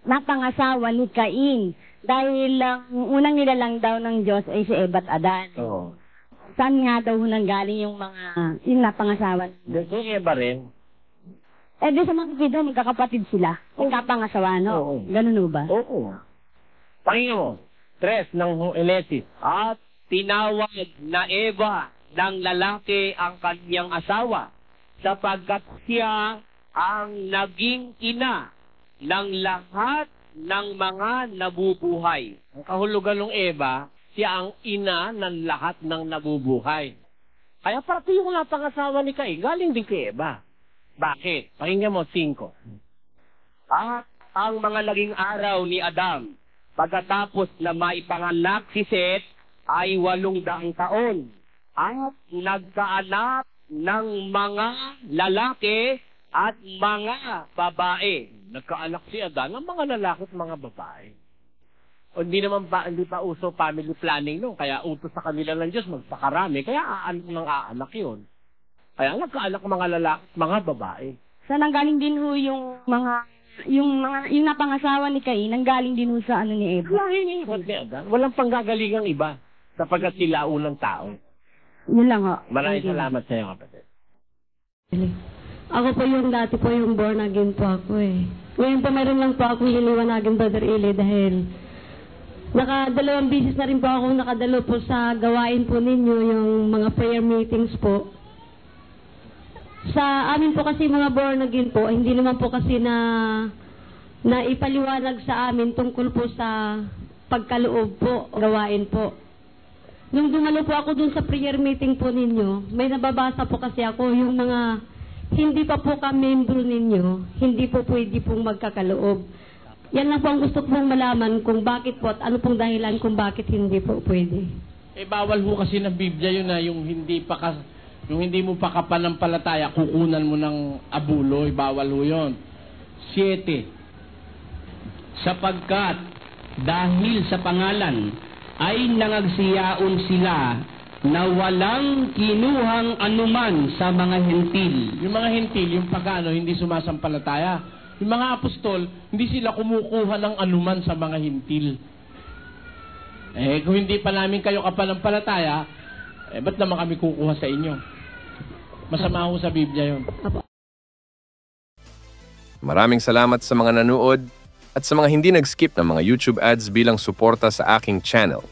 napangasawa ni Cain? Dahil unang nilalang daw ng Diyos ay si Eva at Adan. Oo. Saan nga daw ho nang galing yung napangasawa? Si Eva rin. Di sa makikita, magkakapatid sila. Magkapangasawa, no? Oo. Ganun ho ba? Oo. Pakinggan mo. 3 ng Genesis. At tinawag na Eva ng lalaki ang kanyang asawa sapagkat siya ang naging ina ng lahat ng mga nabubuhay. Ang kahulugan ng Eva, siya ang ina ng lahat ng nabubuhay. Kaya pati yung napangasawa ni Cain, galing din kay Eva. Bakit? Pakinggan mo, 5. At ang mga naging araw ni Adam, pagkatapos na maipanganak si Seth, ay 800 taon. At nagkaanak ng mga lalaki at mga babae. Nagkaanak si Adan ng mga lalaki at mga babae. O hindi pa uso family planning no, kaya utos sa kanila ng Diyos magpakarami, kaya aanak ng aanak yun. Kaya nagkaanak mga lalaki at mga babae. Saan nanggaling din ho yung napangasawa ni Cain, nanggaling din ho sa ni Eva? Lahi ni Adan. Walang panggagalingang iba sapagkat sila unang tao. Yun lang ho. Maraming salamat sa iyo, kapatid. Ako po yung dati po yung born again po ako Ngayon po meron lang po akong liliwanagin, Brother Eli, dahil nakadalawang bisis na rin po ako nakadalo po sa gawain po ninyo, yung mga prayer meetings po. Sa amin po kasi mga born again po, hindi naman po kasi na ipaliwanag sa amin tungkol po sa pagkaloob po, gawain po. Nung dumalo po ako dun sa prayer meeting po ninyo, may nababasa po kasi ako yung mga hindi pa po ka-membro ninyo, hindi po pwede pong magkakaloob. Yan lang po ang gusto pong malaman kung bakit po at ano pong dahilan kung bakit hindi po pwede. Bawal ho kasi ng Biblia yun na yung hindi mo pa kapanampalataya, kukunan mo ng abuloy, bawal ho yun. 7. Sapagkat dahil sa pangalan ay nangagsiyaon sila na walang kinuhang anuman sa mga hentil. Yung mga hentil, yung pagano, hindi sumasampalataya. Yung mga apostol, hindi sila kumukuha ng anuman sa mga hentil. Kung hindi pa namin kayo kapanampalataya, ba't naman kami kukuha sa inyo? Masama ho sa Biblia yun. Maraming salamat sa mga nanood at sa mga hindi nag-skip ng mga YouTube ads bilang suporta sa aking channel.